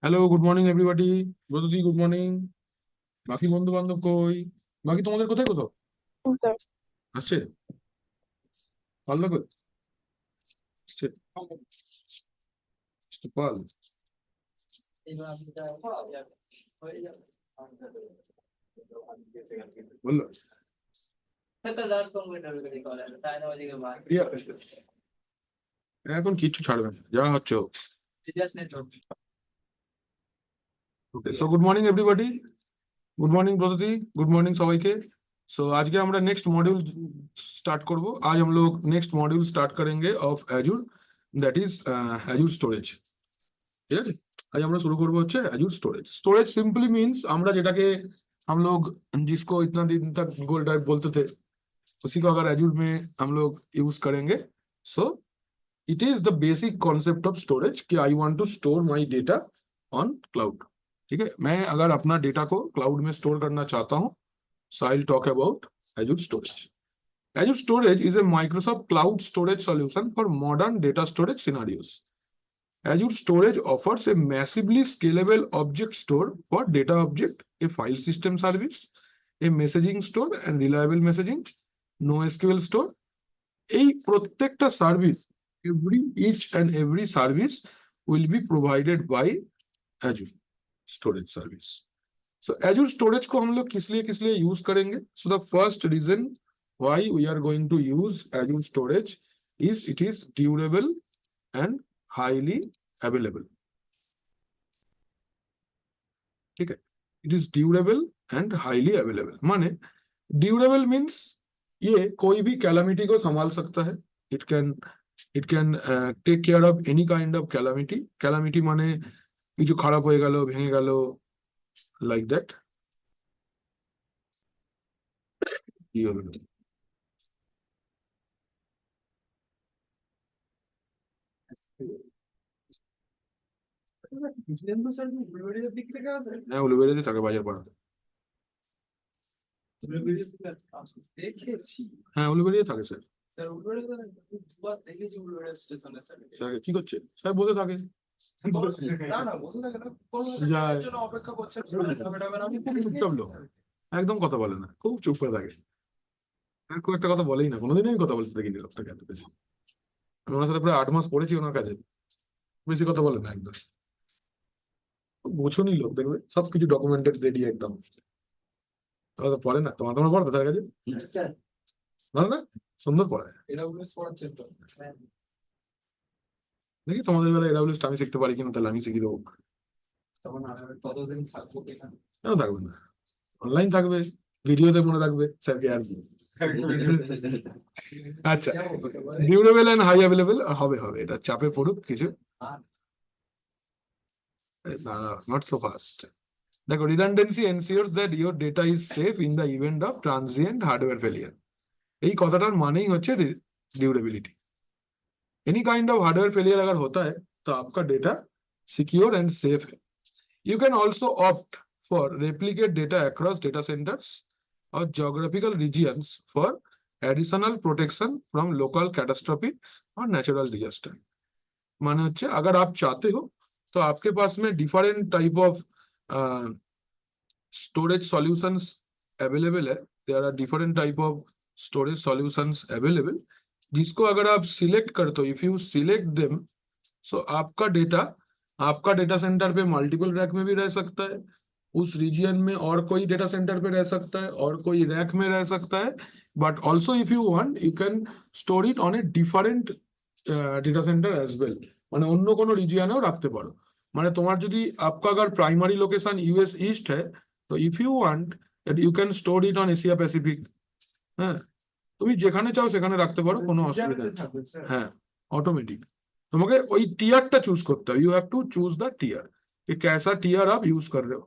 Hello, good morning everybody. ব্রতজি, good morning. বাকি বন্ধু বান্ধব কই? বাকি তোমাদের কোথায় কোথাও স্যার। আসছে? পাল্লা কই আসছে? আসছে পাল বললো রিয়া, এখন কিচ্ছু ছাড়বে না, যা হচ্ছে হোক। ওকে, so good morning everybody. Good morning ব্রতজি, good morning সবাইকে। सो आज के আমরা नेक्स्ट मॉड्यूल स्टार्ट করব। आज हम लोग नेक्स्ट मॉड्यूल स्टार्ट करेंगे of Azure, that is Azure storage. ঠিক আছে, আজ আমরা শুরু করবো হচ্ছে Azure storage. Storage simply means আমরা যেটাকে हम लोग जिसको इतना दिन तक गूगल ड्राइव बोलते थे, उसी को अगर एजूर में हम लोग यूज करेंगे। So it is the basic concept of storage कि I want to store my data on cloud. ठीक है, मैं अगर अपना डेटा को क्लाउड में स्टोर करना चाहता हूँ, so I'll talk about Azure Storage. Azure Storage is a Microsoft Cloud storage solution for modern data storage scenarios. Azure Storage offers a massively scalable object store for data object, a file system service, a messaging store and reliable messaging, NoSQL store. এই প্রত্যেকটা service, each and every service will be provided by Azure Storage Service. So Azure Storage को हम लोग किस लिए use करेंगे? So the first reason why we are going to use Azure Storage is it is durable and highly available. ठीक है, it is durable and highly available। माने durable means ये कोई भी calamity को संभाल सकता है। it can take care of any kind of calamity। calamity माने কিছু খারাপ হয়ে গেল, ভেঙে গেল, like that। কি হলো? হ্যাঁ, উলুবেড়িয়াতে থাকে বাজার পাড়াতে। হ্যাঁ, উলুবেড়িয়া থাকে স্যার। স্যার কি করছে? স্যার বসে থাকে। যায়। চুপচাপ লোক, একদম কথা বলে না, খুব চুপ করে থাকে। আর খুব একটা কথা বলেই না, কোনোদিনই আমি কথা বলতে দেখিনি লোকটাকে এত বেশি। আমি ওনার সাথে প্রায় 8 মাস পড়েছি ওনার কাছে, বেশি কথা বলে না একদম। গোছনি লোক, দেখবে সবকিছু ডকুমেন্টেড রেডি একদম। ওরা তো পড়ে না, তোমার পড়ে তার কাছে ভালো না, সুন্দর পড়ায়। দেখি তোমাদের বেলা এডাব্লিউএস আমি শিখতে পারি কিনা, তাহলে আমি শিখিয়ে দেবো। কেন থাকবে না, অনলাইন থাকবে, ভিডিওতে মনে রাখবে স্যারকে আর কি। আচ্ছা, ডিউরেবল এন্ড হাই অ্যাভেলেবল হবে হবে, এটা চাপে পড়ুক কিছু, নট সো ফাস্ট। দেখো, redundancy ensures that your data is safe in the event of transient hardware failure. এই কথাটার মানেই হচ্ছে durability. Any kind of hardware failure अगर होता है तो आपका डेटा सिक्योर एंड सेफ है। You can also opt for replicate data across data centres और geographical regions for additional protection from local catastrophe और natural disaster। माने होच्छे अगर आप चाहते हो तो आपके पास में different type of storage solutions available है। There are different type of storage solutions available, जिसको अगर आप सिलेक्ट करते हो, if you select them, so आपका डेटा सेंटर पे मल्टीपल रैक में भी रह सकता है, उस रीजन में और कोई डेटा सेंटर पे रह सकता है, और कोई रैक में रह सकता है। But also if you want you can store it on a different data center as well. মানে অন্য কোনো রিজিয়নেও রাখতে পারো। মানে তোমার যদি आपका अगर प्राइमरी लोकेशन यूएस ईस्ट है, तो if you want that you can store it on Asia Pacific. হ্যাঁ, তুমি যেখানে চাও সেখানে রাখতে পারো, কোনো অসুবিধা নেই। হ্যাঁ, অটোমেটিক তোমাকে ওই টিয়ারটা চুজ করতে হবে। You have to choose the tier कि कैसा টিয়ার आप यूज कर रहे हो।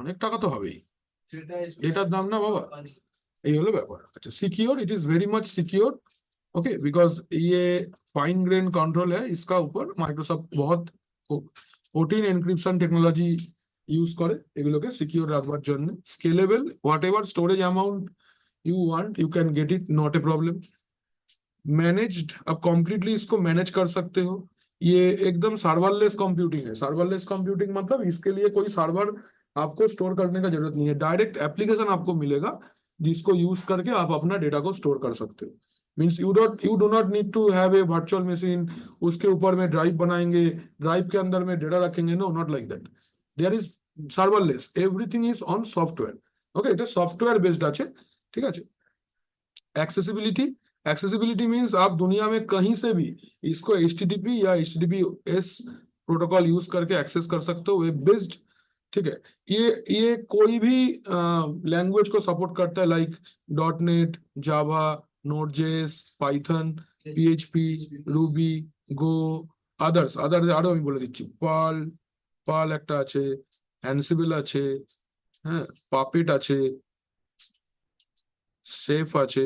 অনেক টাকা তো হবেই, এটার দাম না বাবা। এই হলো ব্যাপার। আচ্ছা, secure, it is very much secure. Okay, because ये फाइन ग्रेन कंट्रोल है, इसका ऊपर माइक्रोसॉफ्ट बहुत কঠিন এনক্রিপশন টেকনোলজি ইউজ করে এগুলোকে সিকিউর রাখবার জন্য। Scalable, what ever storage amount you want you can get it, not a problem। Managed, अब कम्प्लीटली इसको मैनेज कर सकते हो। ये एकदम सर्वरलेस कंप्यूटिंग है। सर्वरलेस कंप्यूटिंग मतलब इसके लिए कोई सर्वर आपको स्टोर करने का जरूरत नहीं है, डायरेक्ट एप्लीकेशन आपको मिलेगा जिसको यूज करके आप अपना डेटा को स्टोर कर सकते हो। Means you do not need to have a virtual machine, उसके ऊपर में ड्राइव बनाएंगे, ड्राइव के अंदर में डेटा रखेंगे, no not like that. There is serverless, everything is on software. Okay, এটা সফটওয়্যার বেসড আছে, ঠিক আছে। एक्सेसिबिलिटी, एक्सेसिबिलिटी मीन्स आप दुनिया में कहीं से भी इसको HTTP या HTTPS प्रोटोकॉल यूज करके एक्सेस कर सकते हो, वेब बेस्ड, ठीक है। ये कोई भी लैंग्वेज को सपोर्ट करता है, लाइक .NET, जावा, नोड.js, पाइथन, PHP, রুবি, গো, আদার্স আরো আমি বলে দিচ্ছি, পার্ল, একটা আছে, অ্যানসিবল আছে, হ্যাঁ, পাপেট আছে, সেফ আছে,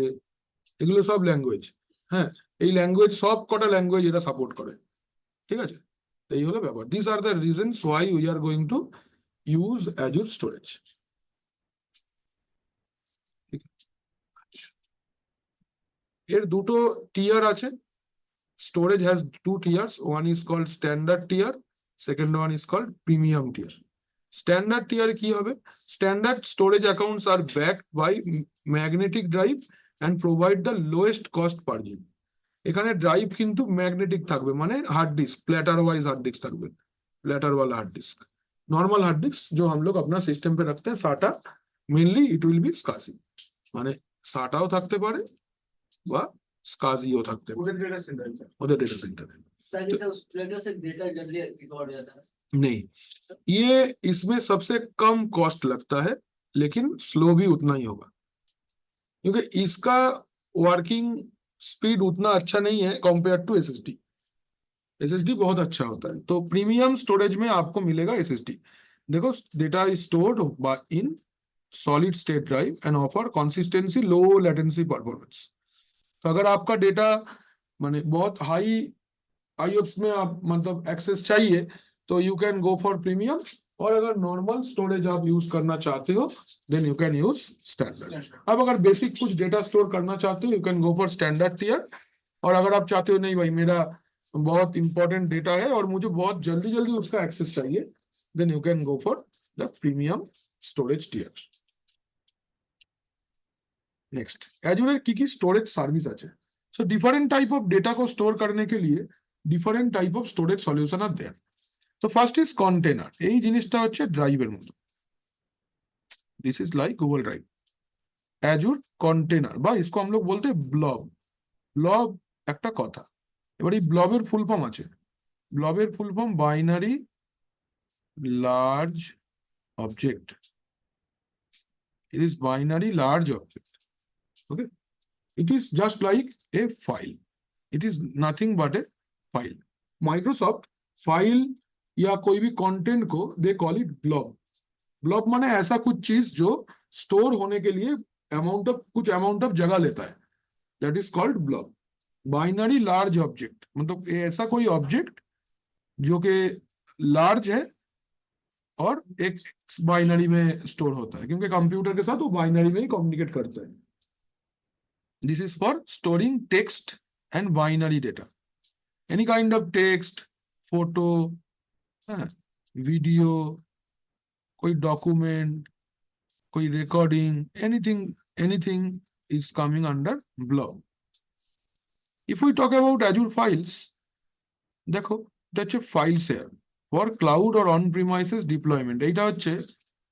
এগুলো সব ল্যাঙ্গুয়েজ। হ্যাঁ, এই ল্যাঙ্গুয়েজ সব কটা ল্যাঙ্গুয়েজ এরা সাপোর্ট করে, ঠিক আছে। তো এই হলো ব্যাপার। This are the reasons why we are going to use Azure storage. এর দুটো টিয়ার আছে। Storage has two tiers, one is called standard tier, second one is called premium tier. Standard tier কি হবে? Standard storage accounts are backed by magnetic drive and provide the lowest cost per GB. এখানে drive কিন্তু magnetic থাকবে, মানে hard disk, platter wise hard disk থাকবে, platter वाला hard disk. Normal hard disk जो हम लोग अपना सिस्टम पे रखते हैं साटा, मेनली इट विल बी स्कासी, মানে সাটাও থাকতে পারে বা স্কাজিও থাকতে পারে ওদের ডেটা সেন্টারে। नहीं, ये इसमें सबसे कम कॉस्ट लगता है, लेकिन स्लो भी उतना ही होगा, क्योंकि इसका वर्किंग स्पीड उतना अच्छा नहीं है कंपेयर टू SSD। SSD बहुत अच्छा होता है। तो प्रीमियम स्टोरेज में आपको मिलेगा SSD। देखो, data is stored in solid state drive and offer consistency, low latency, performance. तो अगर आपका डेटा माने बहुत हाई IOPS में आप मतलब एक्सेस चाहिए, तो you can go for premium. और अगर नॉर्मल स्टोरेज आप यूज करना चाहते हो, then you can use standard. अब अगर बेसिक कुछ डेटा स्टोर करना चाहते हो, you can go for standard tier. और अगर आप चाहते हो नहीं भाई मेरा बहुत इंपॉर्टेंट डेटा है और मुझे बहुत जल्दी जल्दी उसका एक्सेस चाहिए, then you can go for the premium storage tier. Next, एजुरेर की स्टोरेज सर्विस আছে। So different type of data को स्टोर करने के लिए different type of storage solution are there. तो फर्स्ट इज কন্টেনার। এই জিনিসটা হচ্ছে ড্রাইভের মতো, this is like Google drive. Azure container বা इसको हम लोग बोलते हैं ব্লব। ব্লব একটা কথা। এবার এই ব্লবের ফুল ফর্ম আছে। ব্লবের full form binary large object. It is binary large object. Okay, it is just like a file. It is nothing but a file. Microsoft file या कोई भी कंटेंट को they call it blob. Blob माने ऐसा कुछ चीज जो store होने के लिए कुछ अमाउंट ऑफ जगह लेता है, that is called blob. Binary large object मतलब ऐसा कोई ऑब्जेक्ट जो कि लार्ज है और एक बाइनरी में स्टोर होता है, क्योंकि कंप्यूटर के साथ वो बाइनरी में ही कम्युनिकेट करता है। This is for storing text and binary data, any kind of text, photo, video, कोई डॉक्यूमेंट, कोई recording, anything is coming under blob. If we talk about Azure files, দেখো এটা হচ্ছে ফাইল শেয়ার ফর ক্লাউড और on premises ডিপ্লয়মেंट। এইটা হচ্ছে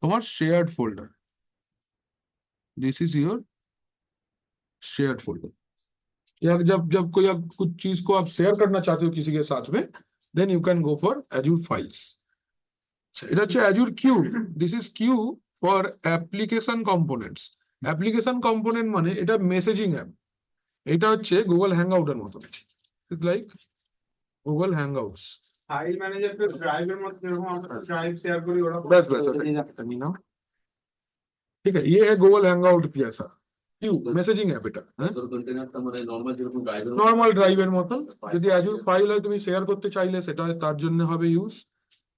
তোমার shared folder, this is your shared folder. या जब जब कोई आप कुछ चीज को आप शेयर करना चाहते हो किसी के साथ में, then you can go for Azure files. এটা হচ্ছে Azure queue, this is queue for application components. Application component মানে এটা মেসেজিং অ্যাপ। এটা হচ্ছে গুগল হ্যাংআউটের মতো, it's like Google hangouts. File manager पे ड्राइवर मत देखो, আমরা ড্রাইভ শেয়ার করি ওরা बस बस ना, ठीक है। ये है गूगल हैंगआउट जैसा কিউ মেসেজিং অ্যাপ। এটা কন্টেনারটা মানে নরমাল যেরকম ড্রাইভের নর্মাল ড্রাইভের মতন। যদি অ্যাজুর ফাইল হয় তুমি শেয়ার করতে চাইলে সেটা তার জন্য হবে ইউজ।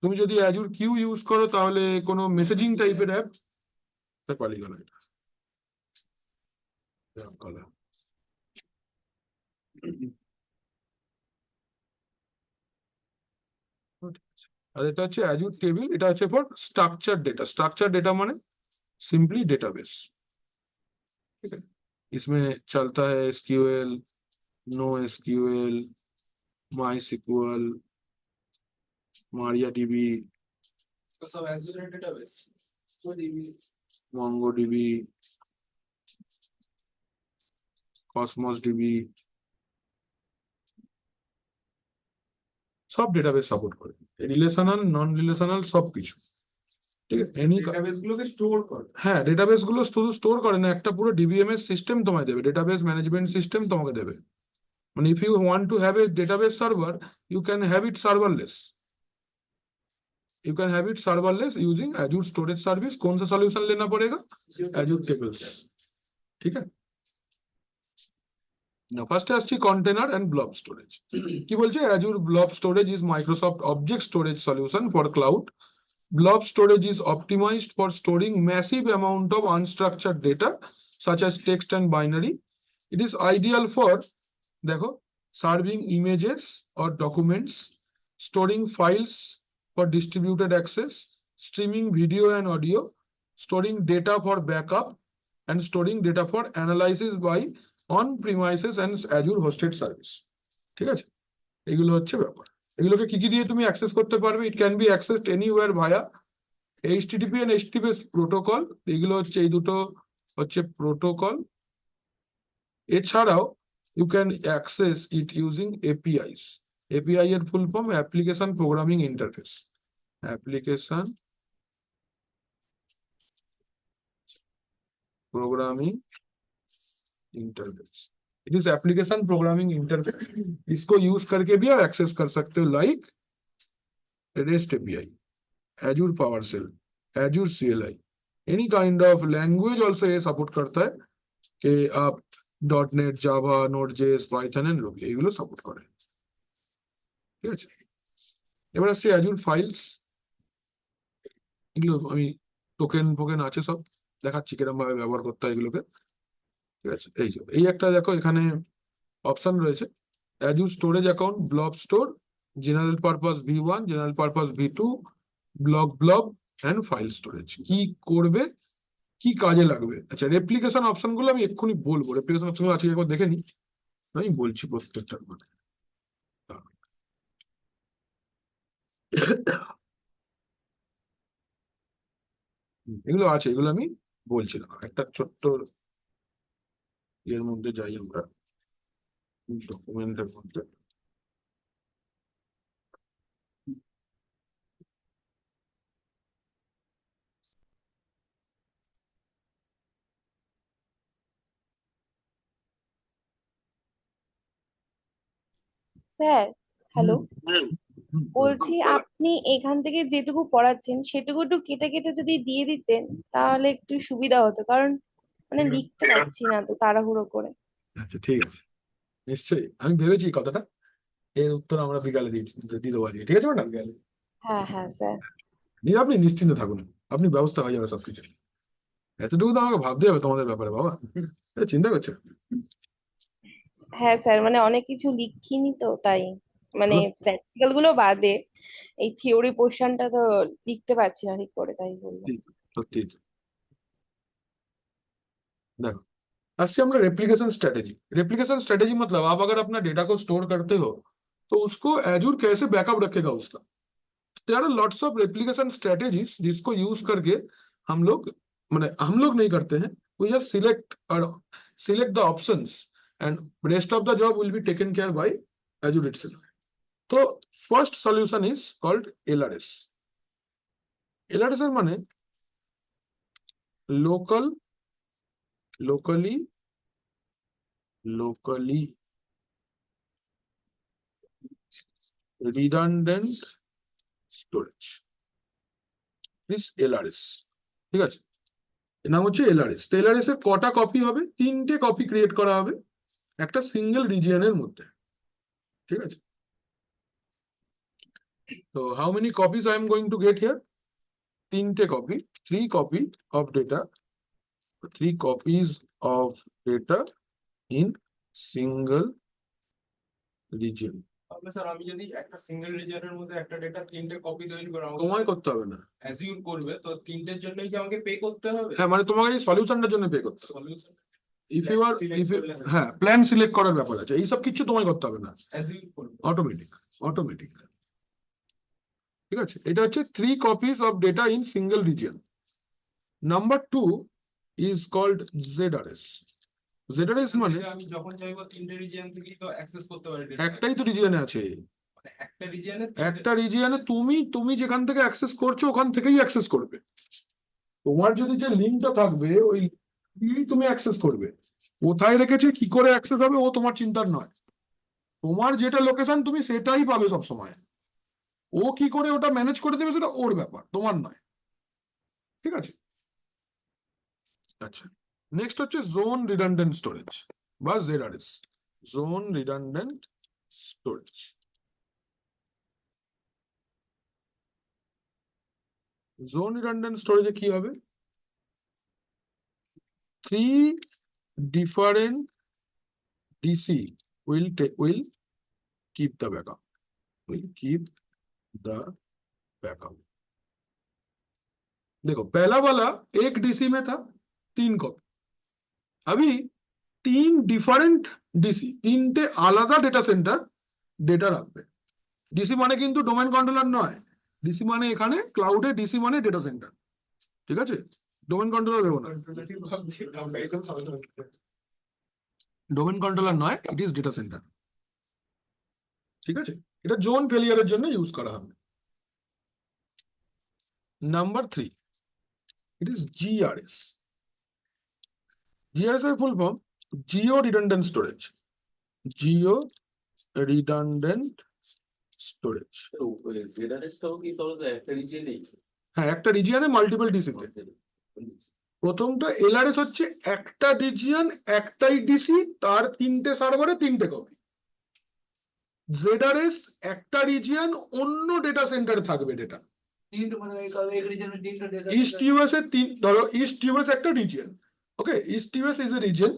তুমি যদি অ্যাজুর কিউ ইউজ করো তাহলে কোনো মেসেজিং টাইপের অ্যাপ, পালি গেল এটা কলা। আর এটা হচ্ছে অ্যাজুর টেবিল, এটা হচ্ছে for structure data. Structure data মানে सिंपली डेटाबेस। ठीक है, इसमें चलता है एसक्यूएल, नो एसक्यूएल, माई सिक्वल, मारियाडीबी, तो सब एज़्योर डेटाबेस वो डीबी मोंगोडीबी, कॉस्मोस डीबी, सब डेटाबेस सपोर्ट করে, রিলেশনাল নন রিলেশনাল সবকিছু। ঠিক আছে, এনি डेटाबेस গুলোকে স্টোর করে। হ্যাঁ, ডেটাবেস গুলো শুধু স্টোর করে না, একটা পুরো ডিবিএমএস সিস্টেম তোমায় দেবে, ডেটাবেস ম্যানেজমেন্ট সিস্টেম তোমাকে দেবে। মানে if you want to have a database server, you can have it serverless. You can have it serverless using Azure Storage Service। कौन सा सॉल्यूशन लेना पड़ेगा? Azure Tables। ठीक है, now first আসছি container and blob storage। কি বলছে? Azure Blob Storage is Microsoft Object Storage solution for cloud। Blob storage is optimized for storing massive amount of unstructured data such as text and binary। It is ideal for, দেখো, serving images or documents, storing files for distributed access, streaming video and audio, storing data for backup, and storing data for analysis by on-premises and Azure hosted service। ঠিক আছে, এগুলো হচ্ছে ব্যাপার। এগুলোকে কি কি দিয়ে তুমি অ্যাক্সেস করতে পারবে? It can be accessed anywhere via HTTP and HTTPS protocol. এগুলো হচ্ছে, এই দুটো হচ্ছে প্রোটোকল। এছাড়াও you can access it using APIs। API এর full form application programming interface. Application programming interface, it is application programming interface. इसको use करके भी आप एक्सेस कर सकते हो, like REST API, Azure PowerShell, Azure CLI, any kind of language also ये support करता है कि आप .NET, Java, Node JS, Python and Ruby এগুলো সাপোর্ট করে। ঠিক আছে, এবার আসছে অ্যাজুর ফাইলস। এগুলো আমি টোকেন ফোকেন আছে সব দেখাচ্ছি কিরকম ভাবে ব্যবহার করতে হয় এগুলোকে। ঠিক আছে, এই একটা দেখো, এখানে অপশন রয়েছে Azure storage account, blob store, general purpose V1, general purpose V2, blob and file storage. কি করবে, কি কাজে লাগবে? আচ্ছা, রেপ্লিকেশন অপশন গুলো আমি এক্ষুনি বলবো। রেপ্লিকেশন অপশন গুলো আছে একবার দেখে নি, আমি বলছি প্রত্যেকটার মধ্যে। এগুলো আছে, এগুলো আমি বলছিলাম। একটা ছোট্ট এর মধ্যে যাই আমরা, ডকুমেন্টের মধ্যে। Sir, hello. বলো। বলছি আপনি এখান থেকে যেটুকু পড়াচ্ছেন সেটুকু একটু কেটে কেটে যদি দিয়ে দিতেন তাহলে একটু সুবিধা হতো, কারণ মানে লিখতে পারছি না তো তাড়াহুড়ো করে। আচ্ছা ঠিক আছে, নিশ্চয়ই। আমি ভেবেছি কথাটা, এর উত্তর আমরা বিকালে দিয়ে দেবো আজকে। ঠিক আছে ম্যাডাম? বিকালে হ্যাঁ হ্যাঁ স্যার। আপনি নিশ্চিন্তে থাকুন, আপনি ব্যবস্থা হয়ে যাবে সবকিছু। এতটুকু তো আমাকে ভাবতে হবে তোমাদের ব্যাপারে বাবা, চিন্তা করছো? হ্যাঁ স্যার, মানে অনেক কিছু লিখিনি তো তাই, মানে প্র্যাকটিক্যাল গুলো বাদে এই থিওরি পোর্শনটা তো লিখতে পারছি না ঠিক করে, তাই বললাম। সত্যি। देखो, আসছে আমরা रेप्लिकेशन स्ट्रेटेजी। रेप्लिकेशन स्ट्रेटेजी मतलब आप अगर अपना डेटा को स्टोर करते हो तो उसको एजूर कैसे बैकअप रखेगा उसका। There are lots of replication strategies जिसको यूज करके हम लोग, माने हम लोग नहीं करते हैं, we just select the options and rest of the job will be taken care by Azure itself. तो first solution is called LRS। LRS এর মানে locally redundant storage, this LRS। ঠিক আছে, এর নাম হচ্ছে LRS। তো LRS এর কটা কপি হবে? 3টে কপি ক্রিয়েট করা হবে একটা সিঙ্গেল রিজিয়নের মধ্যে। ঠিক আছে, তো how many copies I am going to get here? 3টে copy, 3 copy of data, 3 copies of data in single region। তাহলে স্যার আমি যদি একটা সিঙ্গেল রিজনের মধ্যে একটা ডেটা তিনটে কপি তৈরি করা তোমায় করতে হবে না। অ্যাজিউম করবে, তো তিনটের জন্যই কি আমাকে পে করতে হবে? হ্যাঁ, মানে তোমাকে এই সলিউশনটার জন্য পে করতে হবে। Solution if you are Select করলে হবে। হ্যাঁ, প্ল্যান সিলেক্ট করার ব্যাপার আছে, এইসব কিছু তোমায় করতে হবে না, অ্যাজিউম করবে। অটোমেটিক। অটোমেটিক, ঠিক আছে। এটা হচ্ছে 3 copies of data in single region. Number 2 is called ZRS. ZRS মানে আমি যখন চাইবো তিনটে রিজিয়ন থেকেই তো অ্যাক্সেস করতে পারি data। একটাই তো রিজিয়নে আছে, মানে একটা রিজিয়নে একটা রিজিয়নে তুমি যেখান থেকে অ্যাক্সেস করছো ওখান থেকেই অ্যাক্সেস করবে। তোমার যদি যে লিঙ্কটা থাকবে ওই লিঙ্কই তুমি অ্যাক্সেস করবে। কোথায় রেখেছে, কি করে অ্যাক্সেস হবে, ও তোমার চিন্তার নয়। তোমার যেটা লোকেশন তুমি সেটাই পাবে সব সময়। ও কি করে ওটা ম্যানেজ করে দেবে সেটা ওর ব্যাপার, তোমার নয়, ঠিক আছে। আচ্ছা, নেক্সট হচ্ছে জোন রিডান্ডেন্ট স্টোরেজ বা ZRS, zone redundant storage. Zone redundant স্টোরেজে কি হবে, 3 different DC will keep the backup, will keep the backup। देखो, पहला वाला एक डीसी में था 3 कॉपी, अभी 3 डिफरेंट डीसी, 3টে আলাদা ডেটা সেন্টার ডেটা রাখবে। ডিসি মানে কিন্তু ডোমেন কন্ট্রোলার নয়, ডিসি মানে এখানে ক্লাউডে ডিসি মানে ডেটা সেন্টার, ঠিক আছে। ডোমেন কন্ট্রোলার ভেবো না, ডোমেন কন্ট্রোলার নয়, ইট ইজ ডেটা সেন্টার, ঠিক আছে। এটা জোন ফেলিয়ারের জন্য ইউজ করা হবে। Number 3, it is GRS. GRS এর full form geo redundant storage, geo redundant storage. জেডারএসটাও কি তাহলে একটা রিজিয়নেই? হ্যাঁ, একটা রিজিয়নে মাল্টিপল ডিসিতে। প্রথমটা এলআরএস হচ্ছে একটা রিজিয়ন একটাই ডিসি, তার 3টে সার্ভারে 3টে কপি। জেডআরএস একটা রিজিয়ন অন্য ডেটা সেন্টারে থাকবে ডেটা। তিনটে মানে এক রিজিয়নের তিনটে ডেটা ईस्ट यूएस है धरो ईस्ट यूएस एक region, okay, east US is a region.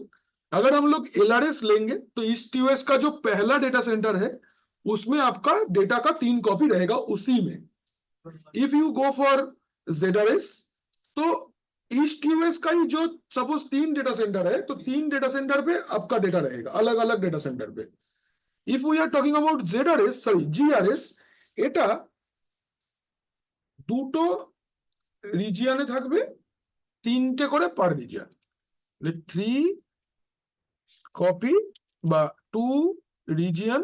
अगर हम लोग एलआरएस लेंगे तो ईस्ट यूएस का जो पहला डेटा सेंटर है उसमें आपका डेटा का 3 कॉपी रहेगा उसी में। इफ यू गो फॉर जेडआरएस तो ईस्ट यूएस का ही जो सपोज 3 डेटा सेंटर है तो 3 डेटा सेंटर पे आपका डेटा रहेगा, अलग अलग डेटा सेंटर पे। If we are talking about ZRS, sorry GRS, এটা দুটো রিজিয়নে থাকবে, 3টে করে পার রিজিয়ন, 3 কপি বা 2 region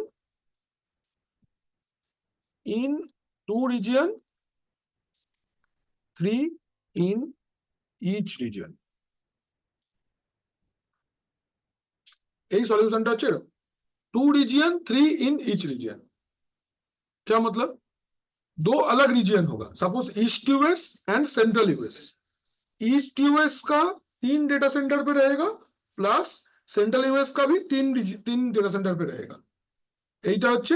in 2 region, 3 in each region. এই সলিউশনটা হচ্ছে 2 रीजन 3 इन ईच रीजन। क्या मतलब, 2 अलग रीजन होगा, suppose east US and central US. East US का 3 डेटा सेंटर पे रहेगा प्लस सेंट्रल यूएस का भी 3 डेटा सेंटर पे रहेगा। এইটা হচ্ছে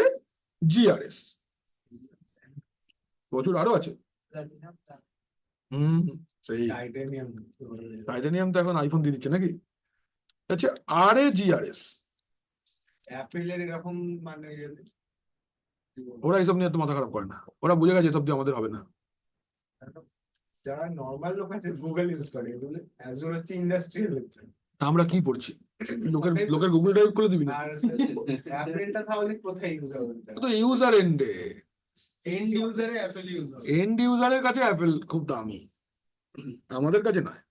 জিআরএস। প্রচুর আরো আছে, সেই টাইটানিয়াম তো এখন আইফোন দিয়ে দিচ্ছে নাকি। আচ্ছা, আরএজিআরএস, অ্যাপেলের এরকম মানে ওরা এইসব নিয়ে তো মাথা খারাপ করে না, ওরা বুঝে গেছে এসব দিয়ে আমাদের হবে না। যারা নর্মাল লোক আছে গুগল ইউজ করে, এগুলো অ্যাজুর হচ্ছে ইন্ডাস্ট্রিয়াল। তা আমরা কি পড়ছি, লোকের গুগল ড্রাইভ করে দিবি না আর অ্যাপেলটা তাহলে কোথায় ইউজ হবে? তো ইউজার এন্ডে, এন্ড ইউজারে অ্যাপেল ইউজ হবে। এন্ড ইউজারের কাছে অ্যাপেল খুব দামি, আমাদের কাছে নয়।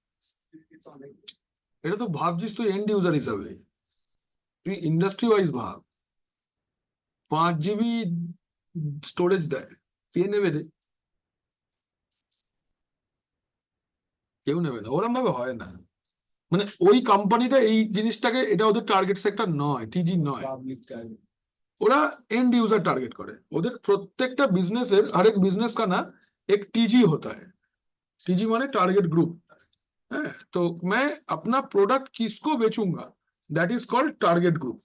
এটা তো ভাবছিস তুই এন্ড ইউজার হিসাবে, তুই ইন্ডাস্ট্রি ওয়াইজ ভাব। 5 GB স্টোরেজ দেয়, কে নেবে রে? কেউ নেবে না, ওরম ভাবে হয় না। মানে ওই কোম্পানিটা এই জিনিসটাকে, এটা ওদের টার্গেট সেক্টর নয়, টিজি নয়, পাবলিক টার্গেট। ওরা एंड यूजर टारगेट करे। ওদের প্রত্যেকটা বিজনেসের हर एक बिजनेस का ना एक टीजी होता है, टीजी माने टारगेट ग्रुप है। तो मैं अपना प्रोडक्ट किसको बेचूंगा, that is called target group.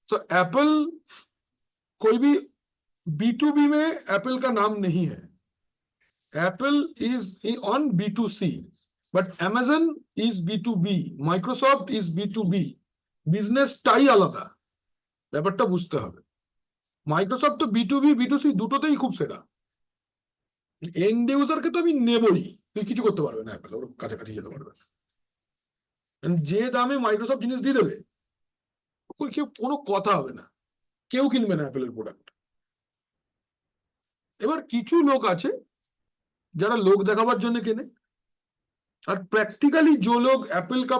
तो एप्पल, कोई भी B2B में एप्पल का नाम नहीं है, Apple is on B2C, but Amazon is B2B, Microsoft is B2B, business टाई आलादा, ব্যাপারটা বুঝতে হবে। মাইক্রোসফট তো B2B B2C দুটোতেই খুব সেরা। এন্ড ইউজারকে তো আমি নেবই, তুই কিছু করতে পারবে না অ্যাপেল, ওর কাছাকাছি যেতে পারবে না। And যে দামে মাইক্রোসফট জিনিস দিয়ে দেবে, ওই কেউ কোনো কথা হবে না, কেউ কিনবে না অ্যাপেলের প্রোডাক্ট। এবার কিছু লোক আছে যারা লোক দেখাবার জন্য কেনে, और प्रैक्टिकली जो लोग एप्पल का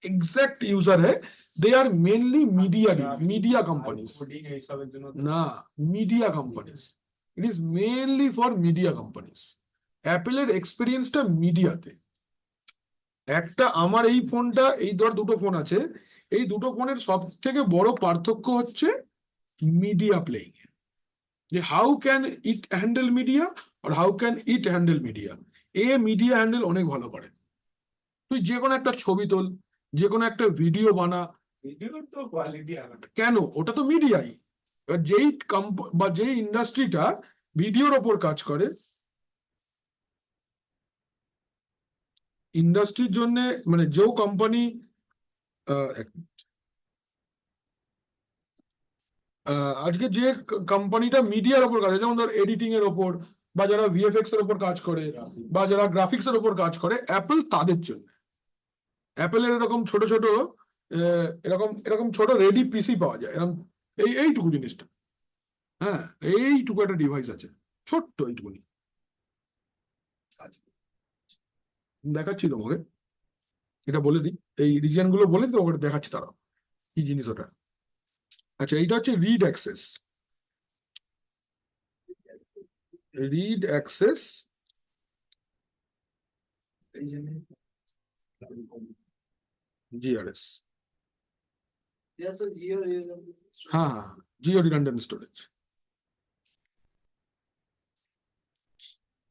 एग्जैक्ट यूजर है, they are mainly media companies এইসবের জন্য ना, media companies. It is mainly for media companies. অ্যাপেলের এক্সপেরিয়েন্সটা মিডিয়াতে। একটা আমার এই ফোনটা, এই ধর দুটো ফোন আছে, এই দুটো ফোনের সব থেকে বড় পার্থক্য হচ্ছে মিডিয়া প্লেইং, যে how can it handle media আর how can it handle media. এ মিডিয়া হ্যান্ডেল অনেক ভালো করে। তুই যে কোনো একটা ছবি তোল, যে কোনো একটা ভিডিও বানা, ভিডিওর তো কোয়ালিটি আলাদা। কেন, ওটা তো মিডিয়াই। এবার যেই বা যেই ইন্ডাস্ট্রিটা ভিডিওর ওপর কাজ করে, ইন্ডাস্ট্রির জন্য মানে যেও কোম্পানি আজকে যে কোম্পানিটা মিডিয়ার ওপর কাজ করে, যেমন ধর এডিটিং এর ওপর, বা যারা ভিএফএক্স এর ওপর কাজ করে, বা যারা গ্রাফিক্স এর ওপর কাজ করে, অ্যাপেল তাদের জন্য। অ্যাপেলের এরকম ছোট ছোট এরকম এরকম ছোট রেডি পিসি পাওয়া যায়, এরকম এইটুকু জিনিসটা, হ্যাঁ এইটুকু একটা ডিভাইস আছে, ছোট্ট এইটুকুনি। দেখাচ্ছি তোমাকে, এটা বলে দিই, এই রিজিয়ন গুলো বলে দিই, ওটা দেখাচ্ছি তারা কি জিনিস ওটা। আচ্ছা, এইটা হচ্ছে read access. Read access GRS. Just a geo reason. হ্যাঁ হ্যাঁ, জিও রিডান্ডেন্ট স্টোরেজ।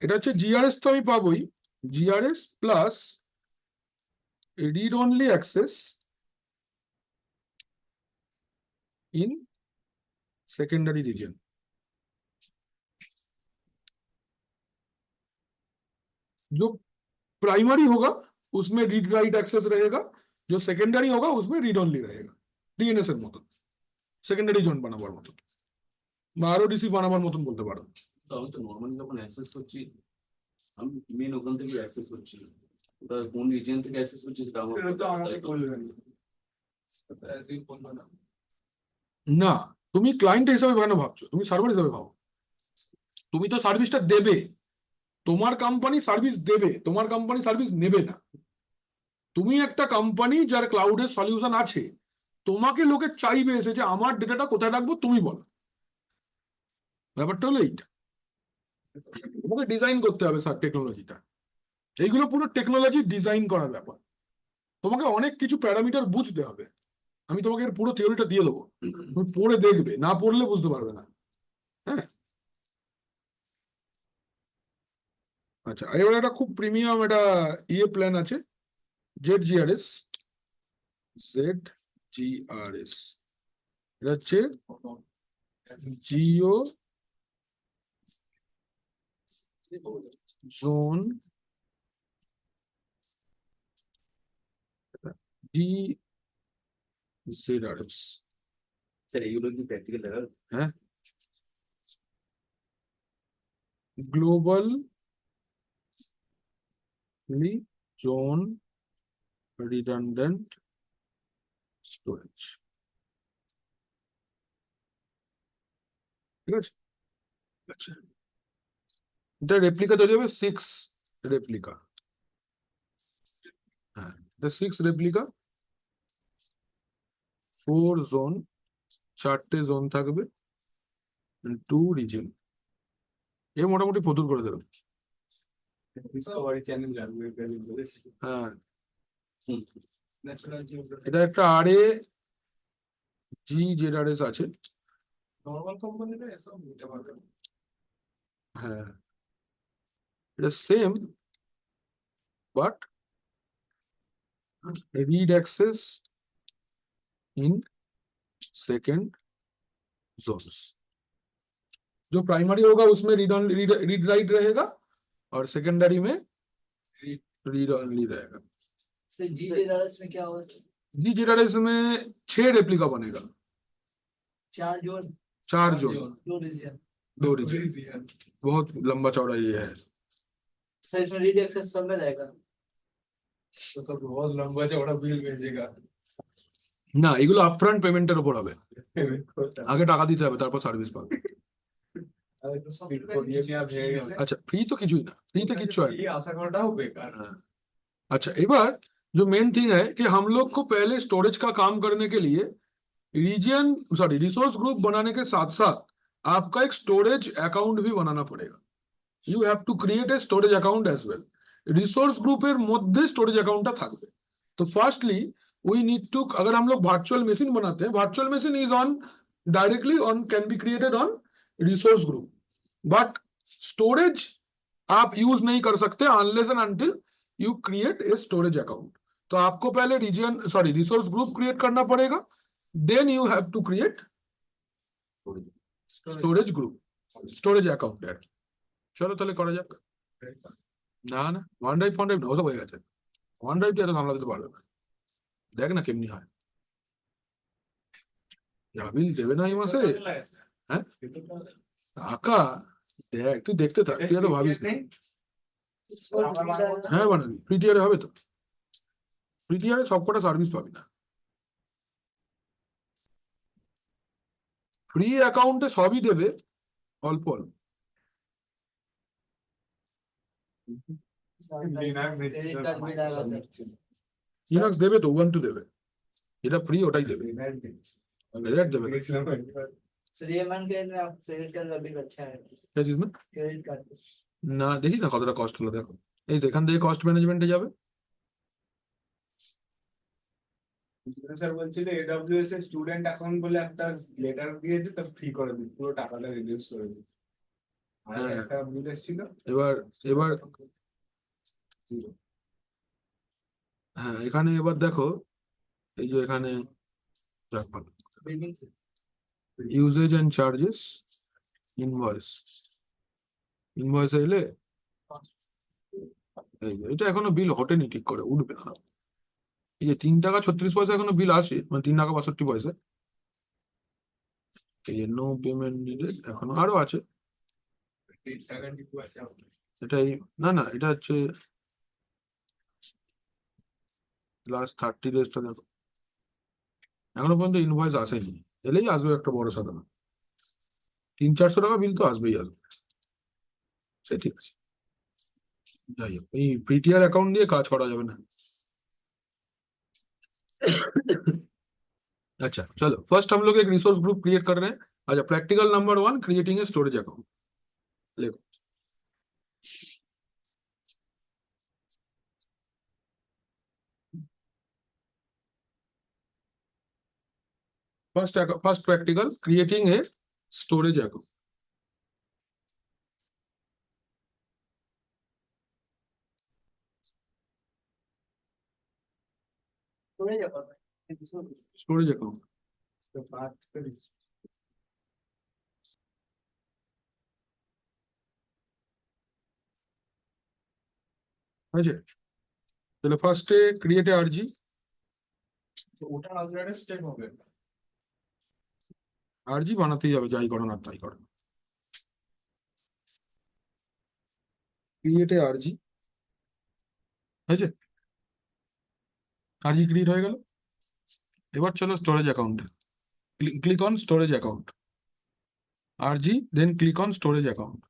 এটা হচ্ছে জিআরএস, তো আমি পাবোই GRS plus read only access in secondary region. जो प्राइमरी होगा उसमें रीड राइट एक्सेस रहेगा, जो सेकेंडरी होगा उसमें रीड ओनली रहेगा। ডিএনএস এর মতন, সেকেন্ডারি জোন বানাবার মতন, বা আরওডিসি বানাবার মতন বলতে পারো। তো আমি তো নর্মালি যখন অ্যাক্সেস করছি, আমি মেন ওখান থেকে অ্যাক্সেস করছি, ওটা কোন রিজিয়ন থেকে অ্যাক্সেস করছি সেটা আমার সেটা তো আমাকে বলবেন। না, তুমি ক্লায়েন্ট হিসাবে কেন ভাবছো, তুমি সার্ভার হিসাবে ভাবো। তুমি তো সার্ভিসটা দেবে, তোমার কোম্পানি সার্ভিস দেবে, তোমার কোম্পানি সার্ভিস নেবে না। তুমি একটা কোম্পানি যার ক্লাউডের সলিউশন আছে, তোমাকে লোকে চাইবে এসে যে আমার ডেটাটা কোথায় রাখবো তুমি বলো। ব্যাপারটা হলো এইটা, তোমাকে ডিজাইন করতে হবে স্যার টেকনোলজিটা। এইগুলো পুরো টেকনোলজি ডিজাইন করার ব্যাপার, তোমাকে অনেক কিছু প্যারামিটার বুঝতে হবে। আমি তোমাকে এর পুরো থিওরিটা দিয়ে দেবো, তুমি পড়ে দেখবে, না পড়লে বুঝতে পারবে না। হ্যাঁ, আচ্ছা, এবার একটা খুব প্রিমিয়াম একটা প্ল্যান আছে, ZGRS। ZGRS এটা হচ্ছে জিও জোন ZRS। স্যার এইগুলো কি প্র্যাকটিক্যাল দেখা? হ্যাঁ, গ্লোবাল জোন রিডান্ডেন্ট স্টোরেজ, ঠিক আছে। আচ্ছা, এটা রেপ্লিকা তৈরি হবে 6 রেপ্লিকা। হ্যাঁ, এটা 6 রেপ্লিকা, 4 জোন, 4টে জোন থাকবে, 2 রিজন। এ মোটামুটি ফতুর করে দেবে। ডিসকভারি চ্যানেল লাগবে বলেছি। হ্যাঁ, ন্যাশনাল জিওগ্রাফি এটা একটা আরএ ZRS আছে। নরমাল কোম্পানিটা এসব নিতে পারবে না। হ্যাঁ, এটা same but read access in second zones. जो प्राइमरी होगा उसमें रीड राइट रहेगा, और सेकेंडरी में रीड ओनली रहेगा। सर GZRS में क्या होगा सर? ZRS में 6 रेप्लिका बनेगा। 4 जोन 4 जोन, दो रीजन 2 रीजन, बहुत लंबा चौड़ा ये है। सर इसमें रीड एक्सेस सब में जाएगा तो सब बहुत लंबा चौड़ा बिल भेजेगा না, এগুলো আপফ্রন্ট পেমেন্টের উপর হবে, আগে টাকা দিতে হবে তারপর সার্ভিস পাবে। আচ্ছা, ফ্রি তো কিছুই না, फ्री किच्छु है ये आशा करना बेकार हाँ। अच्छा, एबार जो मेन थिंग है कि हम लोग को पहले स्टोरेज का काम करने के लिए रिसोर्स ग्रुप बनाने के साथ साथ आपका एक स्टोरेज अकाउंट भी बनाना पड़ेगा। You have to create a storage account as well. Resource ग्रुपेर मध्य स्टोरेज अकाउंटটা থাকবে। तो फार्स्टली वी नीड टू, अगर हम लोग वर्चुअल मशीन बनाते हैं, virtual machine is on directly on, can be created on resource group, but storage आप यूज नहीं कर सकते unless and until you create a storage account. तो आपको पहले रिसोर्स ग्रुप क्रिएट करना पड़ेगा, then you have to create storage group, storage account यार। চলো তাহলে করা যাক। না না, ওয়ান ড্রাইভ না, ওসব হয়ে গেছে। ওয়ান ড্রাইভ এত সামলাতে তো পারবে না। দেখ না কেমনি হয়, বিল দেবে না এই মাসে। হ্যাঁ টাকা দেখ, তুই দেখতে থাক, তুই এত ভাবিস না। হ্যাঁ বানাবি, ফ্রি টিয়ারে হবে তো, ফ্রি টিয়ারে সবকটা সার্ভিস পাবি না। ফ্রি অ্যাকাউন্টে সবই দেবে অল্প অল্প। লিনাক্স দেবে তো, উবান্টু দেবে, যেটা ফ্রি ওটাই দেবে, রেড দেবে না। सर ये मान के आप क्रेडिट कार्ड अभी अच्छा है क्या चीज में क्रेडिट कार्ड না দেখি না কতটা কস্ট হলো, দেখো এই তো এখান থেকে কস্ট ম্যানেজমেন্টে যাবে। স্যার বলছিল এডব্লিউএস এর স্টুডেন্ট অ্যাকাউন্ট বলে একটা লেটার দিয়েছে, তো ফ্রি করে দিচ্ছে, পুরো টাকাটা রিডিউস করে দিচ্ছে। আর হ্যাঁ। একটা বিল এসেছিল এবার এবার হ্যাঁ, এখানে এবার দেখো, এই যে এখানে बिल्डिंग से ইউজেজ এন্ড চার্জেস, ইনভয়েস এলে এই যে এটা এখনো বিল হটেনি ঠিক করে, উঠবে না। এই যে 3 টাকা 36 পয়সা এখনো বিল আসে, মানে 3 টাকা 62 পয়সা। এই যে নো পেমেন্ট নিডেড এখনো আরো আছে। এটাই না না, এটা হচ্ছে লাস্ট 30 ডেজটা দেখো, এখনো পর্যন্ত ইনভয়েস আসেনি। এলেই আসবে একটা বড় সাধারণ 300-400 টাকা বিল তো আসবেই আসবে, সে ঠিক আছে। যাই হোক, এই পিটিআর অ্যাকাউন্ট দিয়ে কাজ করা যাবে না। अच्छा चलो, फर्स्ट हम लोग एक रिसोर्स ग्रुप क्रिएट कर रहे हैं। अच्छा, practical number 1, creating a storage account. देखो first practical, creating a storage account. थोड़े जगह स्टोरेज अकाउंट তো বাদ করিস আছে। তাহলে ফার্স্টে ক্রিয়েট এ আরজি, তো ওটা আলাদা একটা স্টেপ হবে। আরজি বানাতেই হবে, যাই করো না তাই করো। ক্রিয়েট এ আরজি আছে, আরজি ক্রিয়েট হয়ে গেল। এবার চলো স্টোরেজ অ্যাকাউন্টে, click on storage account, RG, then click on storage account.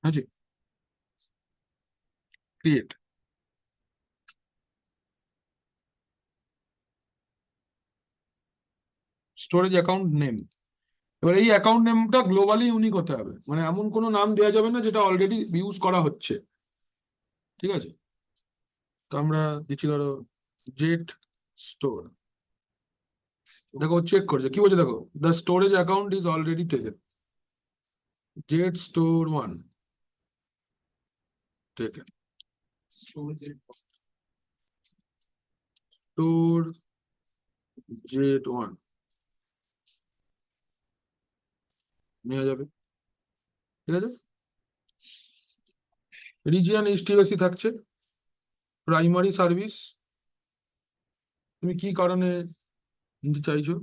আছে, ক্রিয়েট, স্টোরেজ অ্যাকাউন্ট নেম। এবার এই অ্যাকাউন্ট নেমটা গ্লোবালি ইউনিক হতে হবে, মানে এমন কোনো নাম দেওয়া যাবে না যেটা অলরেডি ইউজ করা হচ্ছে, ঠিক আছে? তো আমরা দিচ্ছি ধরো জেট স্টোর। দেখো চেক করছে কি বলছে, দেখো the storage account is already taken, jet store 1 taken, store jet 1 নেওয়া যাবে, ঠিক আছে? রিজিয়ন এইচটিএসি থাকছে, প্রাইমারি সার্ভিস তুমি কি কারণে নিতে চাইছো?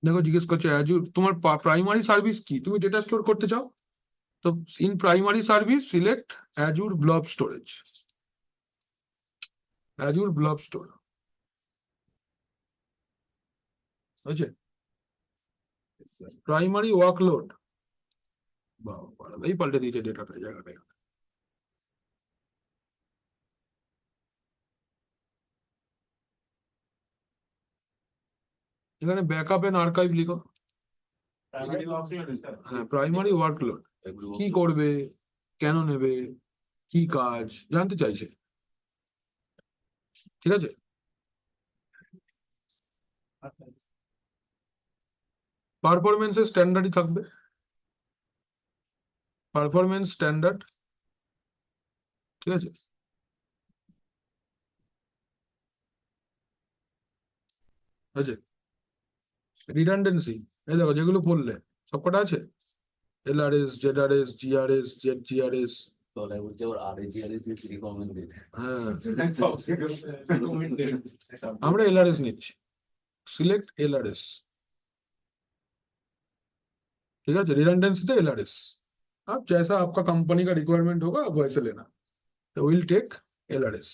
দেখো জিজ্ঞেস করছে অ্যাজুর তোমার প্রাইমারি সার্ভিস কি, তুমি ডেটা স্টোর করতে চাও, তো in primary service select Azure blob storage, Azure blob store, বুঝছে? প্রাইমারি ওয়ার্কলোড, এই পাল্টে দিয়েছে ডেটাটা জায়গাটা। এখানে ব্যাকআপ এন্ড আর্কাইভ লিখো। প্রাইমারি ওয়ার্কলোড হ্যাঁ, প্রাইমারি ওয়ার্কলোড কি করবে, কেন নেবে, কি কাজ জানতে চাইছে, ঠিক আছে? পারফরমেন্সের স্ট্যান্ডার্ডই থাকবে, পারফরমেন্স স্ট্যান্ডার্ড, ঠিক আছে? আছে রিডান্ডেন্সি, এই দেখো যেগুলো পড়লে সবকটা আছে, এলআরএস, জেডআরএস, জিআরএস, জেড জিআরএস। তাহলে বলছে আবার RAGRS is recommended. হ্যাঁ, আমরা এলআরএস নিচ্ছি, সিলেক্ট एलआरएस, ठीक है? रिडंडेंसी तो एलआरएस, अब जैसा आपका कंपनी का रिक्वायरमेंट होगा आप वैसे लेना, तो विल टेक एलआरएस,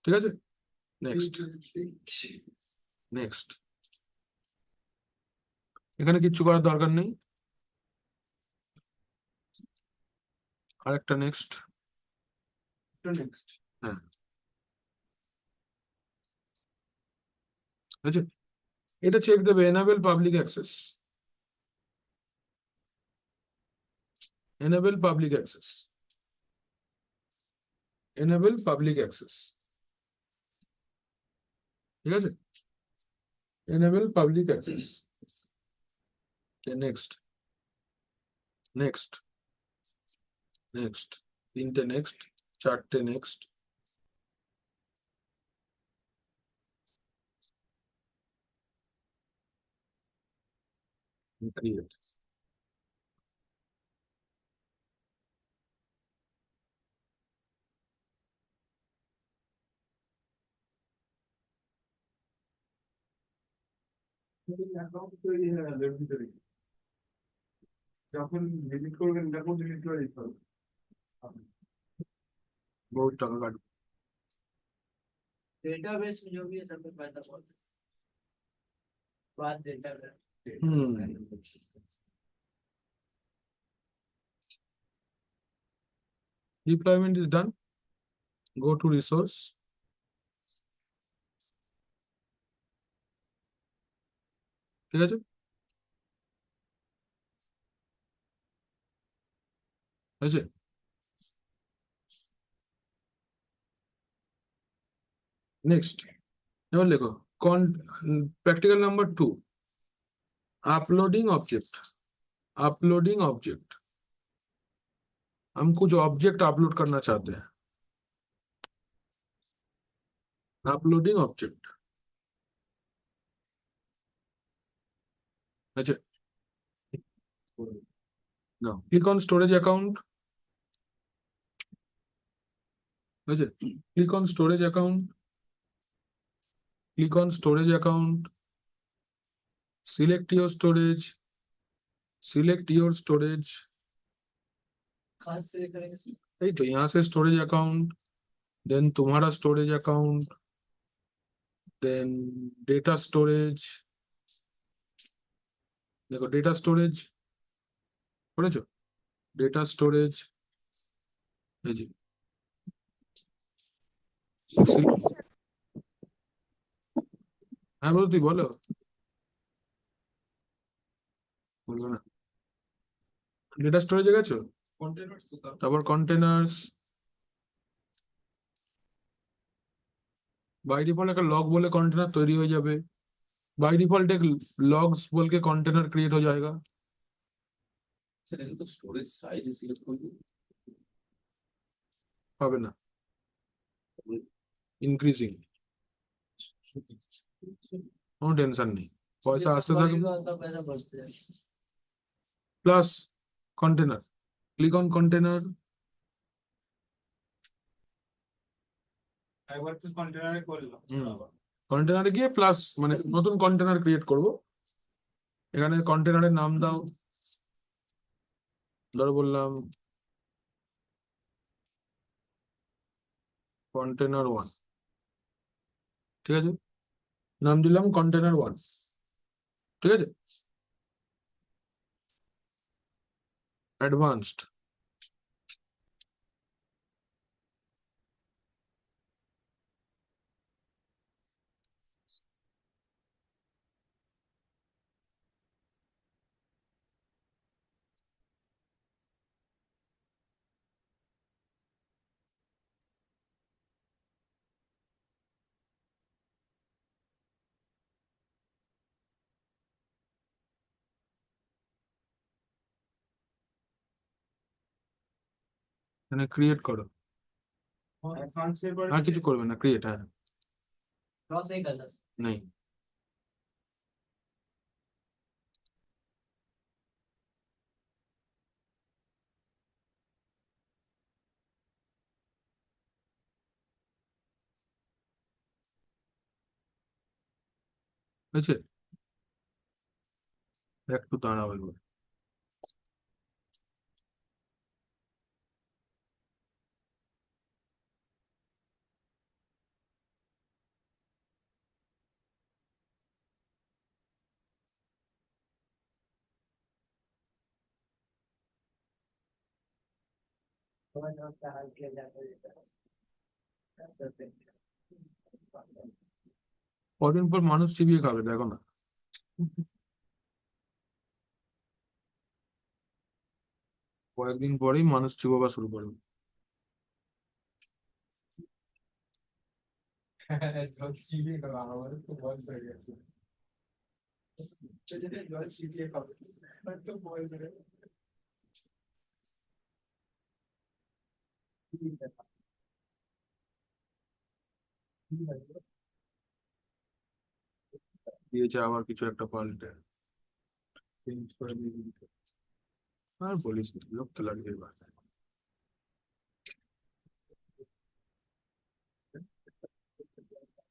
ठीक है? नेक्स्ट नेक्स्ट, এখানে কিচ্ছু করার দরকার নেই, আরেকটা নেক্সট, হ্যাঁ, ঠিক আছে? এটা চেক দেবে enable public access, enable public access, enable public access, ঠিক আছে? enable public access, next next next, তিনটে next, চারটে next, create, অ্যাকাউন্ট তৈরি হয় না এর ভিতরে, যখন ভিজিট করবেন তখন ডিলিট করে দিতে হবে। बहुत টাকা কাটবে। डेटाबेस में जो भी है सब में फायदा बहुत है। बात database Deployment is done, go to resource, ঠিক আছে? আছে, নেক্সট, এবার লেখো practical number 2, uploading object, uploading object, हम कुछ ऑब्जेक्ट अपलोड करना चाहते हैं, अपलोडिंग ऑब्जेक्ट, अच्छा, now click on storage account, अच्छा, click on storage account, click on storage account, select your storage, select your storage, खास से करेंगे सर। এই তো यहाँ से स्टोरेज अकाउंट, देन तुम्हारा storage account, then data storage, देखो डेटा स्टोरेज পড়েছো, डेटा स्टोरेज, এই যে হ্যাঁ বলো, তুই বলো, বলবো না, ডেটা স্টোরেজে গেছো, তারপর কন্টেনার্স, बाय डिफॉल्ट एक लॉग बोले कंटेनर तैयारी हो जाए, बाय डिफॉल्ट एक लॉग्स बोल के कंटेनर क्रिएट हो जाएगा, স্যার এটা তো স্টোরেজ সাইজ সিলেক্ট করব, হবে না, इंक्रीजिंग, কোনো টেনশন নেই, পয়সা আসতে থাকবে, तब ऐसा बढ़ते हैं। plus container. Click on container. একবার তো কন্টেনারে করলাম কন্টেনারে গিয়ে প্লাস মানে নতুন কন্টেনার ক্রিয়েট করব। এখানে কন্টেনারের নাম দাও, ধরো বললাম কন্টেনার 1, ঠিক আছে, নাম দিলাম কন্টেনার 1, ঠিক আছে। অ্যাডভান্সড, এখানে ক্রিয়েট করো, আর কিছু করবে না, ক্রিয়েট, হ্যাঁ क्रॉस नहीं करना নেই। হয়েছে, একটু দাঁড়াও এবার। समझ का हाल किया जाता है কদিন পর মানুষ চিবিয়ে খাবে, দেখো না। কয়েকদিন পরেই মানুষ চিবোবা শুরু করবে। জল চিবিয়ে খাবো, আমারও তো বয়স হয়ে গেছে। জল চিবিয়ে খাবো, আমার তো বয়স হয়ে গেছে। দিয়েছে আবার কিছু একটা পাল্টে চেঞ্জ করে দিয়ে দিতে। আর বলিস না, বিরক্ত লাগছে এবার।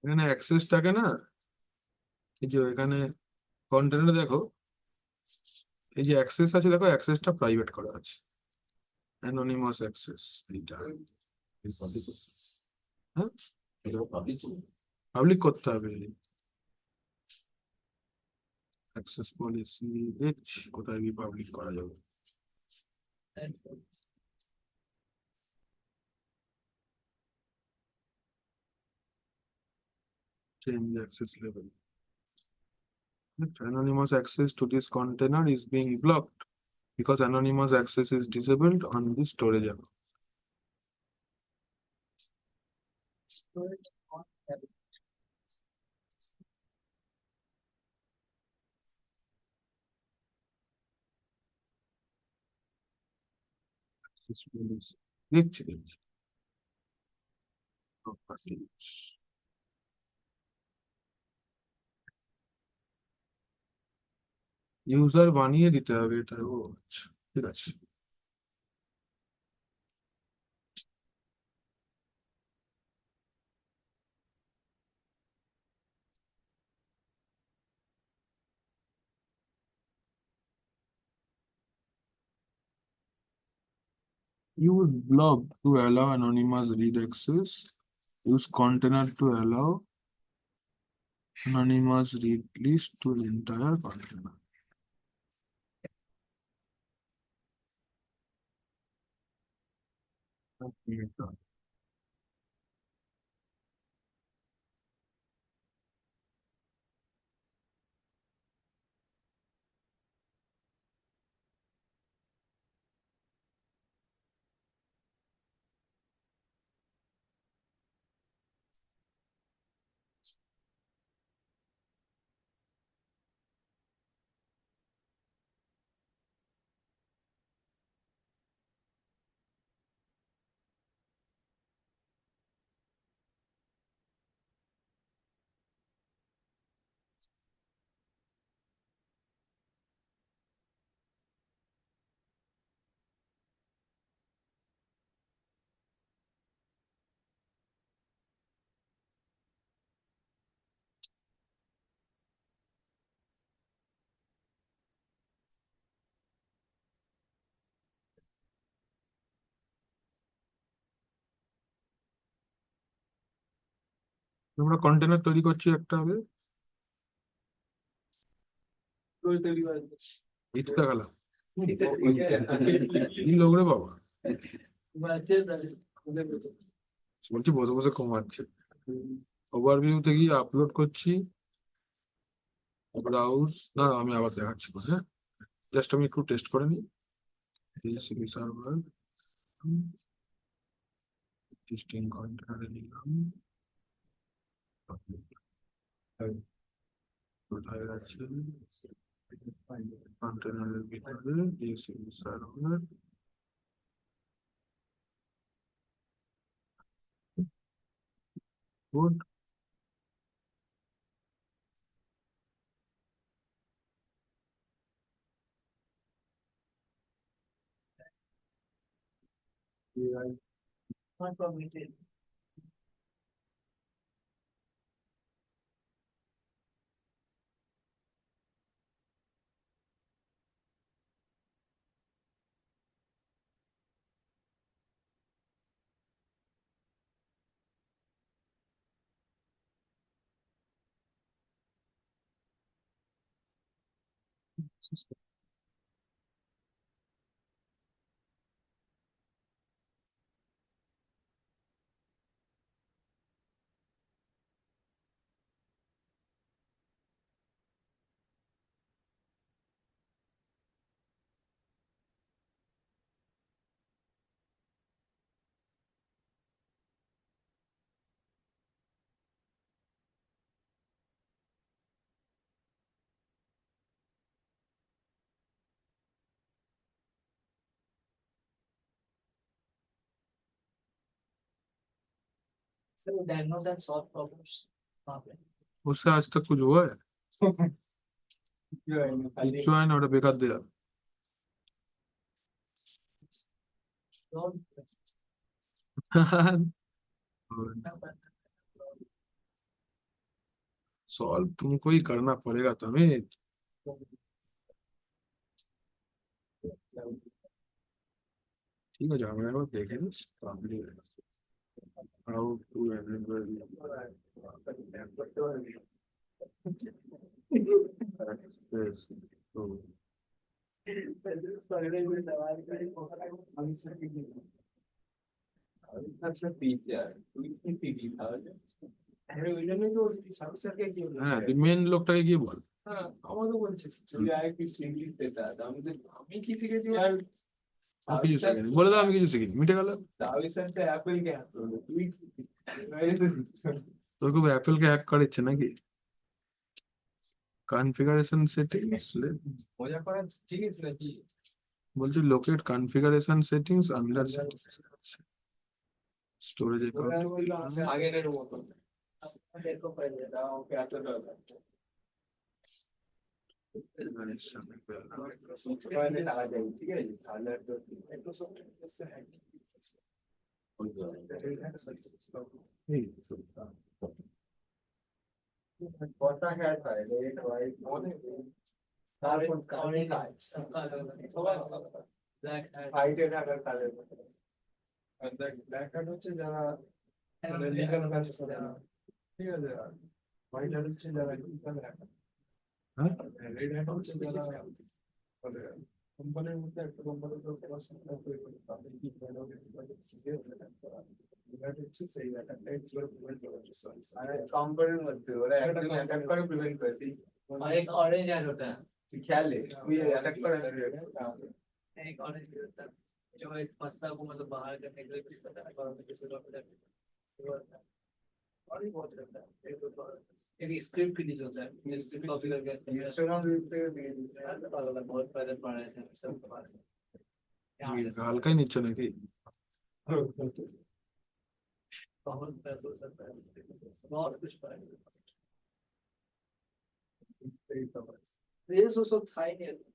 এখানে অ্যাক্সেসটাকে না, এই যে এখানে কন্টেনারে দেখো, এই যে অ্যাক্সেস আছে দেখো, অ্যাক্সেসটা প্রাইভেট করা আছে, অ্যানোনিমাস অ্যাক্সেস, এইটা হ্যাঁ পাবলিক করতে হবে। অ্যাক্সেস পলিসি দেখছি কোথায় গিয়ে পাবলিক করা যাবে। Change access level. Anonymous access to this container is being blocked because anonymous access is disabled on the storage account. Access policy. দেখছি দেখছি। Properties. User বানিয়ে দিতে হবে এটা, ও আচ্ছা, ঠিক আছে। Use blob to allow anonymous read access. Use container to allow anonymous read list to the entire container. Okay, done. আমরা কন্টেনার তৈরি করছি একটা হবে ইটকা গালা কি লোক রে বাবা বলছি বসে বসে কমাচ্ছে ওভারভিউতে গিয়ে আপলোড করছি ব্রাউজ না আমি আবার দেখাচ্ছি হ্যাঁ জাস্ট আমি একটু টেস্ট করে নিই TCP সার্ভার টেস্টিং কন্টেনারে নিলাম কোথায় আছে কন্টেনারের ভিতরে TCP server good Not permitted. So diagnose and solve problems. Okay. उससे आज तक कुछ हुआ है जो है ना ওটা বেকার দেয়া सॉल्व तुमको ही करना पड़ेगा तुम्हें ठीक है जाओ मैं देखे how to enable access to হ্যাঁ মেন লোকটাকে গিয়ে বল আমাকে বলছিস তুই আরেকটু ইংলিশ পেতা আমি কি শিখেছি আর আমি কিছু শিখিনি বলে দাও আমি কিছু শিখিনি মিটে গেল দাবির সাথে অ্যাপেল কে হ্যাক করবে তুই তোর খুব অ্যাপেল কে হ্যাক করেছে নাকি কনফিগারেশন সেটিংস মজা করার ঠিক আছে নাকি বলছি locate configuration settings under storage আগের মতো দেখো পড়ে দাও ওকে এত দরকার মানে টাকা যাবে ঠিক আছে তাহলে তো একটু কথা হ্যাঁ হয় রেড হোয়াইট মনে তারপর কানে কাজ সবাই ব্ল্যাক হোয়াইট এর আকার কালার আর দেখ ব্ল্যাক কার্ড হচ্ছে যারা লিগ্যাল কাজ করে না ঠিক আছে হোয়াইট কার্ড হচ্ছে যারা ইনকাম রাখে হ্যাঁ রেড হ্যাট হচ্ছে যারা কোম্পানির মধ্যে একটা কোম্পানির তো পড়াশোনা করে তাদের কি ভালো হচ্ছে সেই অ্যাটাকটা এক্সপ্লোর প্রিভেন্ট করার আর কোম্পানির মধ্যে ওরা একটা অ্যাটাক করে প্রিভেন্ট করেছে एक ऑरेंज ऐड होता है তুই খেয়াল নে তুই অ্যাটাক করে एक ऑरेंज भी होता है जो एक मसला को मतलब बाहर करने के लिए कुछ पता है और किसी को पता है और भी बहुत रहता है एक स्क्रिप्ट रिलीज होता है ये स्क्रिप्ट कॉपी करके इंस्टाग्राम पे बहुत फायदा पड़ रहा है सब হালকাই নিচ্ছ নাকি बहुत पैसा हो सकता है बहुत कुछ पाएगा ये सब था ही नहीं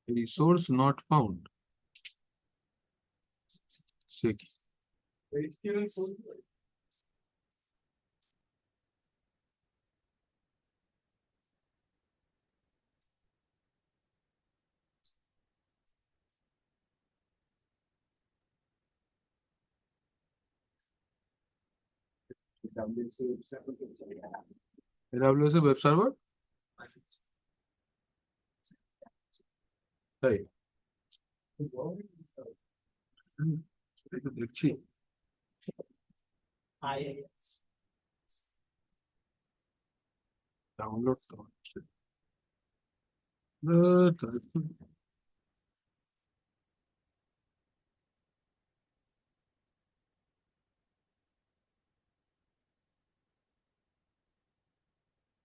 resource not found সে কি AWS এর ওয়েব সার্ভার তাই এই তো দেখছি IIS. ডাউনলোড তো হচ্ছে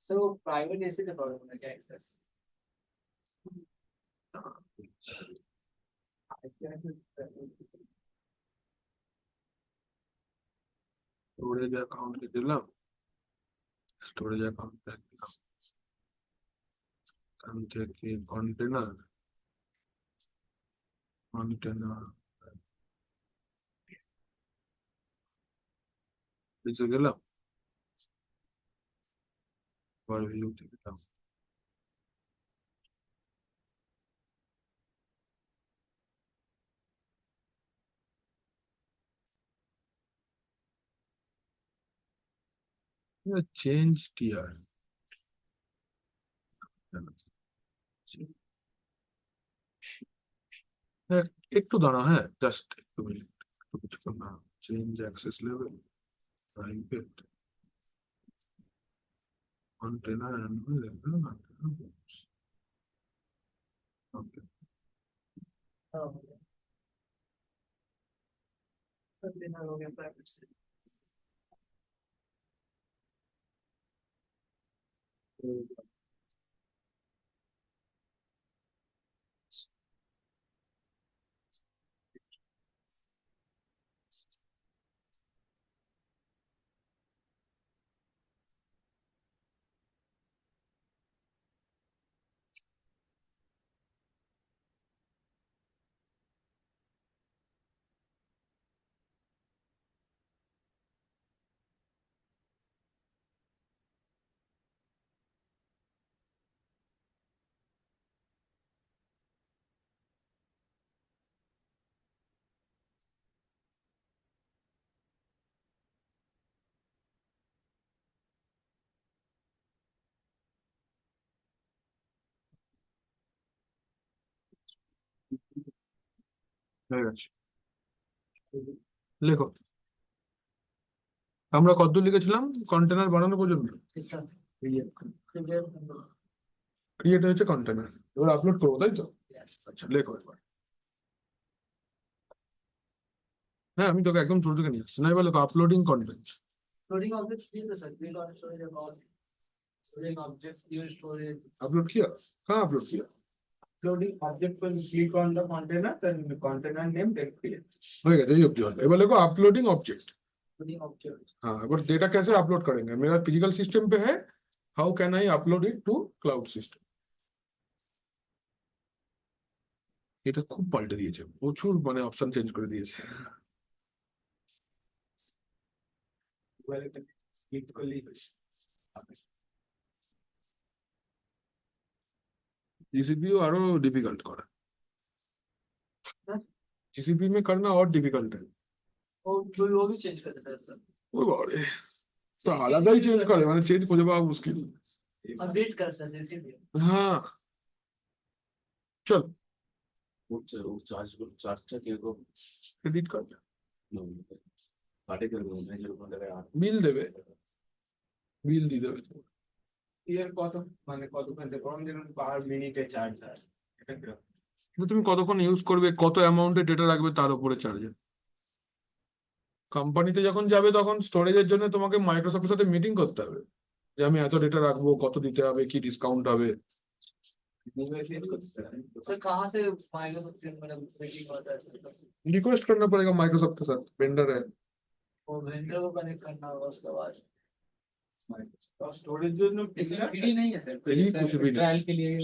So private AC the problem like access. Storage অ্যাকাউন্টে দিলাম স্টোরেজ অ্যাকাউন্ট দিলাম এখান থেকে কন্টেনার নিচে গেলাম আবার ভিউতে গেলাম চেঞ্জ টিআর একটু দাঁড়া হ্যাঁ জাস্ট একটু মিনিট একটু কিছুক্ষণ না change access level private container okay Oh, okay. But then I don't get private. হয়ে গেছে লেখো আমরা কতদূর লিখেছিলাম কন্টেনার বানানো পর্যন্ত It's a ক্রিয়েট হয়েছে কন্টেনার এবার আপলোড করবো তাই তো yes. আচ্ছা লেখো এবার হ্যাঁ আমি তোকে একদম শুরু থেকে নিয়ে আসছি না এবার লেখো uploading content Loading objects need the circle or storage account. Loading objects new storage. Upload किया कहाँ अपलोड किया Loading object when you click on the container, then the container name then create. हो गया यही ऑब्जेक्ट एबार लिखो uploading object Loading object. हाँ एबार डेटा कैसे अपलोड करेंगे मेरा फिजिकल सिस्टम पे है how can I upload it to cloud system এটা খুব পাল্টে দিয়েছে প্রচুর মানে অপশন চেঞ্জ করে দিয়েছে Well, click করলেই হয়েছে। जीसीपी आरो डिफिकल्ट करा हाँ? जीसीपी में करना और डिफिकल्ट है वो भी चेंज कर देता है सर ওই বাবারে তো আলাদাই চেঞ্জ করে মানে চেঞ্জ খুঁজে পাওয়া মুশকিল अपडेट करता है इसीलिए হ্যাঁ চল वो चार्जটা কিরকম ক্রেডিট কার্ড কাটে কিরকম যেরকম জায়গায় বিল দেবে বিল দিয়ে দেবে এর কত মানে কতক্ষণ গরম যেমন পার মিনিটে চার্জ হয় এটা কিরকম? কিন্তু তুমি কতক্ষণ ইউজ করবে কত অ্যামাউন্টে ডেটা রাখবে তার উপরে চার্জ কোম্পানিতে যখন যাবে তখন স্টোরেজের জন্য তোমাকে মাইক্রোসফটের সাথে মিটিং করতে হবে যে আমি এত ডেটা রাখবো কত দিতে হবে কি ডিসকাউন্ট হবে Negotiate করতে হয়। सर कहाँ से माइक्रोसॉफ्ट से मतलब मीटिंग होता है सर रिक्वेस्ट करना पड़ेगा माइक्रोसॉफ्ट के साथ वेंडर है वो वेंडर को कनेक्ट करना होगा उसके बाद और स्टोरेज জন্য इसमें फ्री नहीं है सर फ्री कुछ भी नहीं ट्रायल के लिए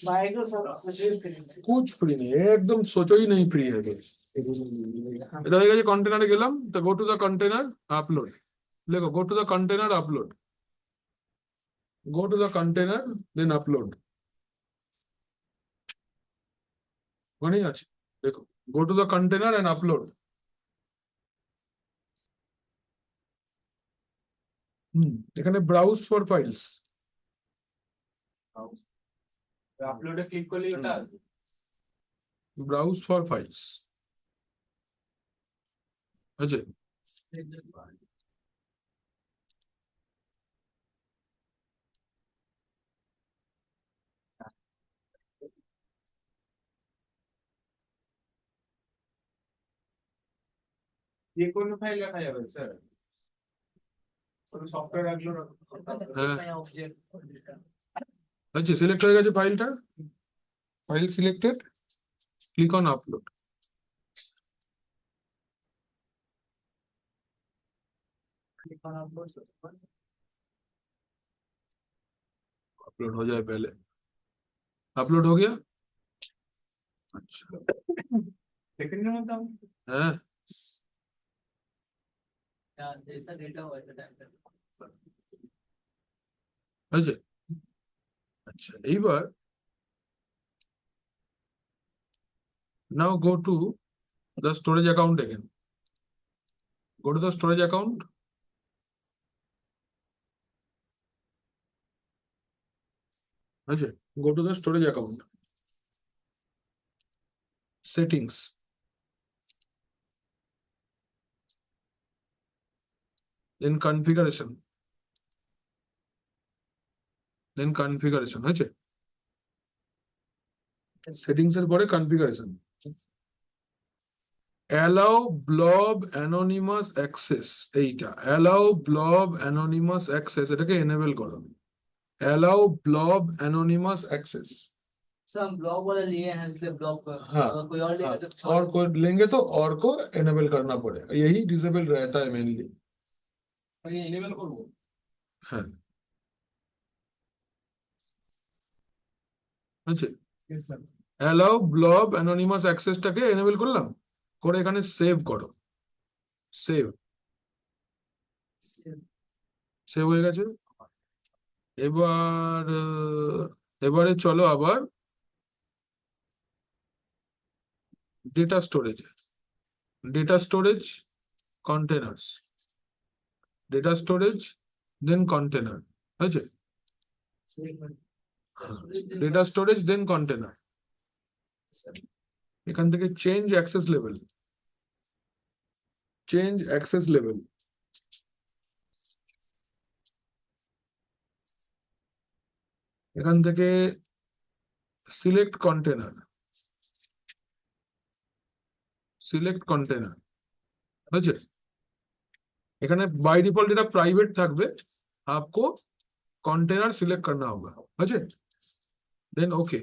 माइक्रोसॉफ्ट कुछ फ्री नहीं है एकदम सोचो ही नहीं फ्री है এটা হয়ে গেছে কন্টেনারে গেলাম তো go to the container upload লেখো go to the container upload go to the container then upload ওখানেই আছে দেখো go to the container and upload এখানে ব্রাউজ ফর ফাইলস, আপলোডে ক্লিক করলেই ওটা ব্রাউজ ফর ফাইলস আছে। যে কোনো ফাইল রাখা যাবে স্যার, কোনো সফটওয়্যার রাখলো হ্যাঁ আচ্ছা, সিলেক্ট হয়ে গেছে ফাইলটা, file selected, click on upload. Upload हो जाए पहले, अपलोड हो गया। अच्छा সেকেন্ডের মধ্যে है, जैसा डेटा हुआ था टाइम अच्छा अच्छा এইবার now go to the storage account again, go to the storage account, अच्छा go to the storage account, settings, then configuration, then configuration আছে, settings এর পরে configuration, allow blob anonymous access, এইটা allow blob anonymous access এটাকে enable করো, allow blob anonymous access, सब blog वाला लिए हैं इसलिए ब्लॉग हाँ, अगर कोई और लेगा हाँ, तो और कोई लेंगे तो और को enable करना पड़ेगा, यही डिसेबल रहता है मेनली। ये इनेबल করবো। হ্যাঁ আচ্ছা, yes sir. allow blob anonymous access টাকে enable করলাম, করে এখানে সেভ করো, সেভ, সেভ হয়ে গেছে। এবার এবারে চলো আবার data storage, data storage containers, data storage then container আছে, ডেটা স্টোরেজ দেন কন্টেনার, এখান থেকে change access level, change access level, এখান থেকে সিলেক্ট কন্টেনার, সিলেক্ট কন্টেনার আছে, এখানে বাই ডিফল্ট এটা प्राइवेट থাকবে, आपको कंटेनर सिलेक्ट करना होगा, আছে, देन ओके,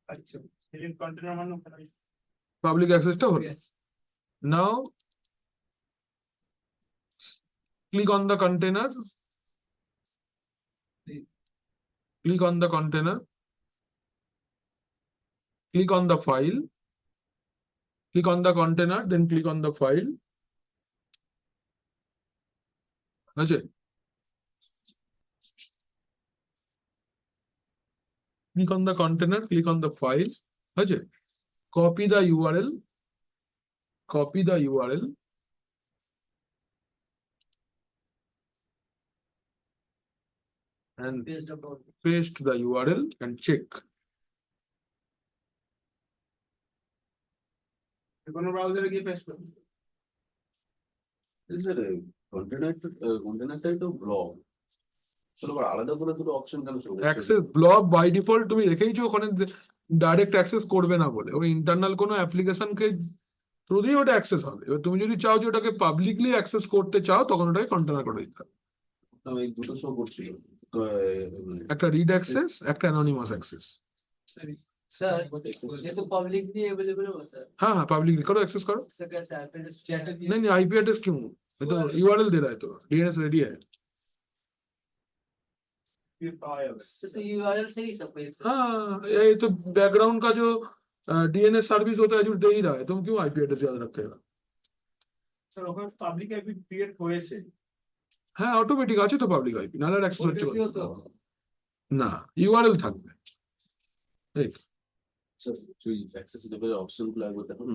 আচ্ছা সিলেক্ট কন্টেনার মানে পাবলিক অ্যাক্সেসটা হলো। নাও click on the container, click on the container, click on the file, click on the container, then click on the file, আছে, click on the container, click on the file, আছে, copy the URL, copy the URL, and paste the URL and check. কোনো ব্রাউজারে গিয়ে paste করুন। Sir কন্টেনারটাই তো blog, তাহলে আবার আলাদা করে দুটো অপশন কেন show করছে? অ্যাক্সেস ব্লক বাই ডিফল্ট তুমি রেখেইছো ওখানে, ডাইরেক্ট অ্যাক্সেস করবে না বলে, ওর ইন্টারনাল কোনো অ্যাপ্লিকেশনকে থ্রু দিয়ে ওটা অ্যাক্সেস হবে। এবার তুমি যদি চাও যে ওটাকে পাবলিকলি অ্যাক্সেস করতে চাও, তখন ওটাকে কন্টেনার করে দিতে হবে। আমি এই দুটো শো করছিল একটা রিড অ্যাক্সেস, একটা অ্যানোনিমাস অ্যাক্সেস। सर ये तो पब्लिकली अवेलेबल होगा सर, हाँ हाँ, पब्लिकली करो, एक्सेस करो। सर कैसे एड्रेस चैट दिए नहीं नहीं, आईपी एड्रेस क्यों, ये तो यूआरएल दे रहा है, तो डीएनएस रेडी है। फिर पाया যাবে। सर तो यूआरएल से ही सब कुछ access- हाँ, ये तो बैकग्राउंड का जो डीएनएस सर्विस होता है जो दे ही रहा है, तुम क्यों आईपी एड्रेस याद रखेगा। স্যার ওখানে পাবলিক আইপি ক্রিয়েট হয়েছে। হ্যাঁ, অটোমেটিক আছে তো পাবলিক আইপি, নাহলে অ্যাক্সেস হচ্ছে ওইটা দিয়েও তো না, ইউআরএল থাকবে। এই স্যার তুই অ্যাক্সেস লেভেলের অপশন গুলো একবার দেখুন।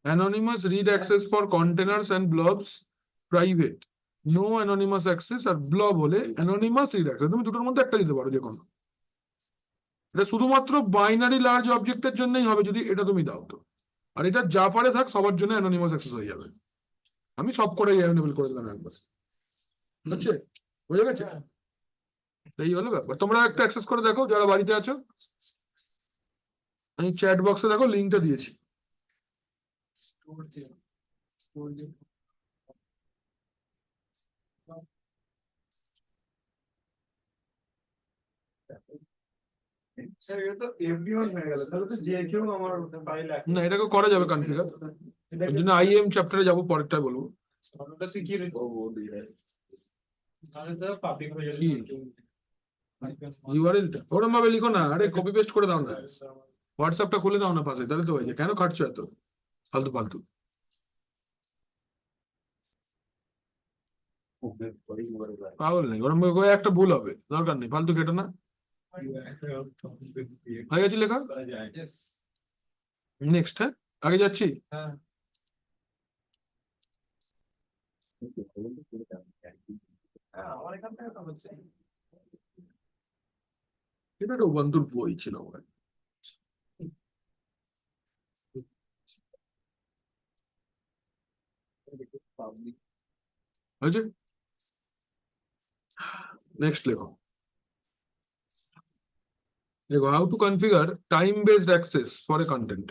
Anonymous read access for containers and blobs private. No anonymous access R blob হলে anonymous read access। তুমি দুটোর মধ্যে একটা দিতে পারো যে কোনো। এটা শুধুমাত্র বাইনারি লার্জ অবজেক্টের জন্যই হবে যদি এটা তুমি দাও তো। আর এটা যা পারে থাক সবার জন্য anonymous access হয়ে যাবে। আমি সব করে enable করে দিলাম একবার। বুঝছে? বুঝে গেছে? এই হলো ব্যাপার। তোমরা একটা অ্যাক্সেস করে দেখো যারা বাড়িতে আছো। আমি চ্যাট বক্সে দেখো লিঙ্কটা দিয়েছি। স্যার এটা তো এভরিওয়ান হয়ে গেল, তাহলে তো যে কেউ আমার ফাইল না এটাকে করা যাবে কনফিগার। ওর জন্য আইএম চ্যাপ্টারে যাবো, পরেরটা বলবো। ওটা শিখিয়ে দিতে তাহলে তো পাবলিক হয়ে যাবে। কি? ইউআরএলটা ওরকম ভাবে লিখো না, আরে কপি পেস্ট করে দাও না, হোয়াটসঅ্যাপটা খুলে দাও না পাশে, তাহলে তো হয়ে যায়। কেন খাটছো এত ফালতু ফালতু? পাগল নেই, ওরকম ভাবে করে একটা ভুল হবে, দরকার নেই, ফালতু কেটো না। হয়ে গেছে লেখা? নেক্সট, হ্যাঁ আগে যাচ্ছি। হ্যাঁ আমার এখান থেকে তো হচ্ছে। এটা একটা উবুন্টুর বই ছিল আমার। হয়েছে? নেক্সট লেখো। দেখো, how to configure time based access for a content.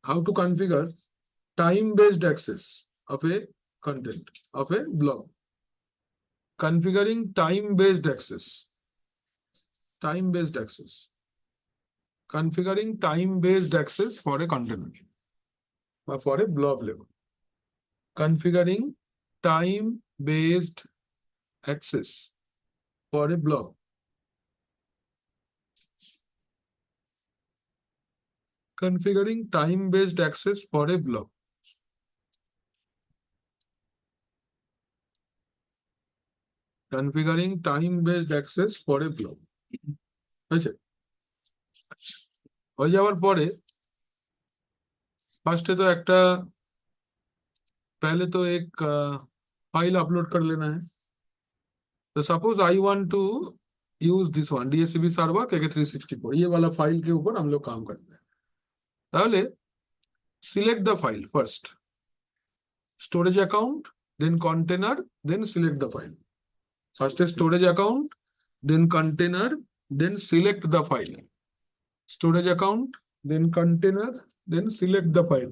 How to configure time-based access of a content of a blog. Configuring time-based access. Time-based access. Configuring time-based access for a content or for a blog level. Configuring time-based access for a blog. Configuring time-based access for a blog. Configuring time-based access for a blog. হয়েছে? হয়ে যাওয়ার পরে ফার্স্টে তো একটা पहले तो एक फाइल अपलोड कर लेना है। तो suppose I want to use this one DHCP server KK364, ये वाला फाइल के ऊपर हम लोग काम करते हैं। ताहले select the file first, storage account, then container, then select the file. First storage account, then container, then select the file. Storage account, then container, then select the file.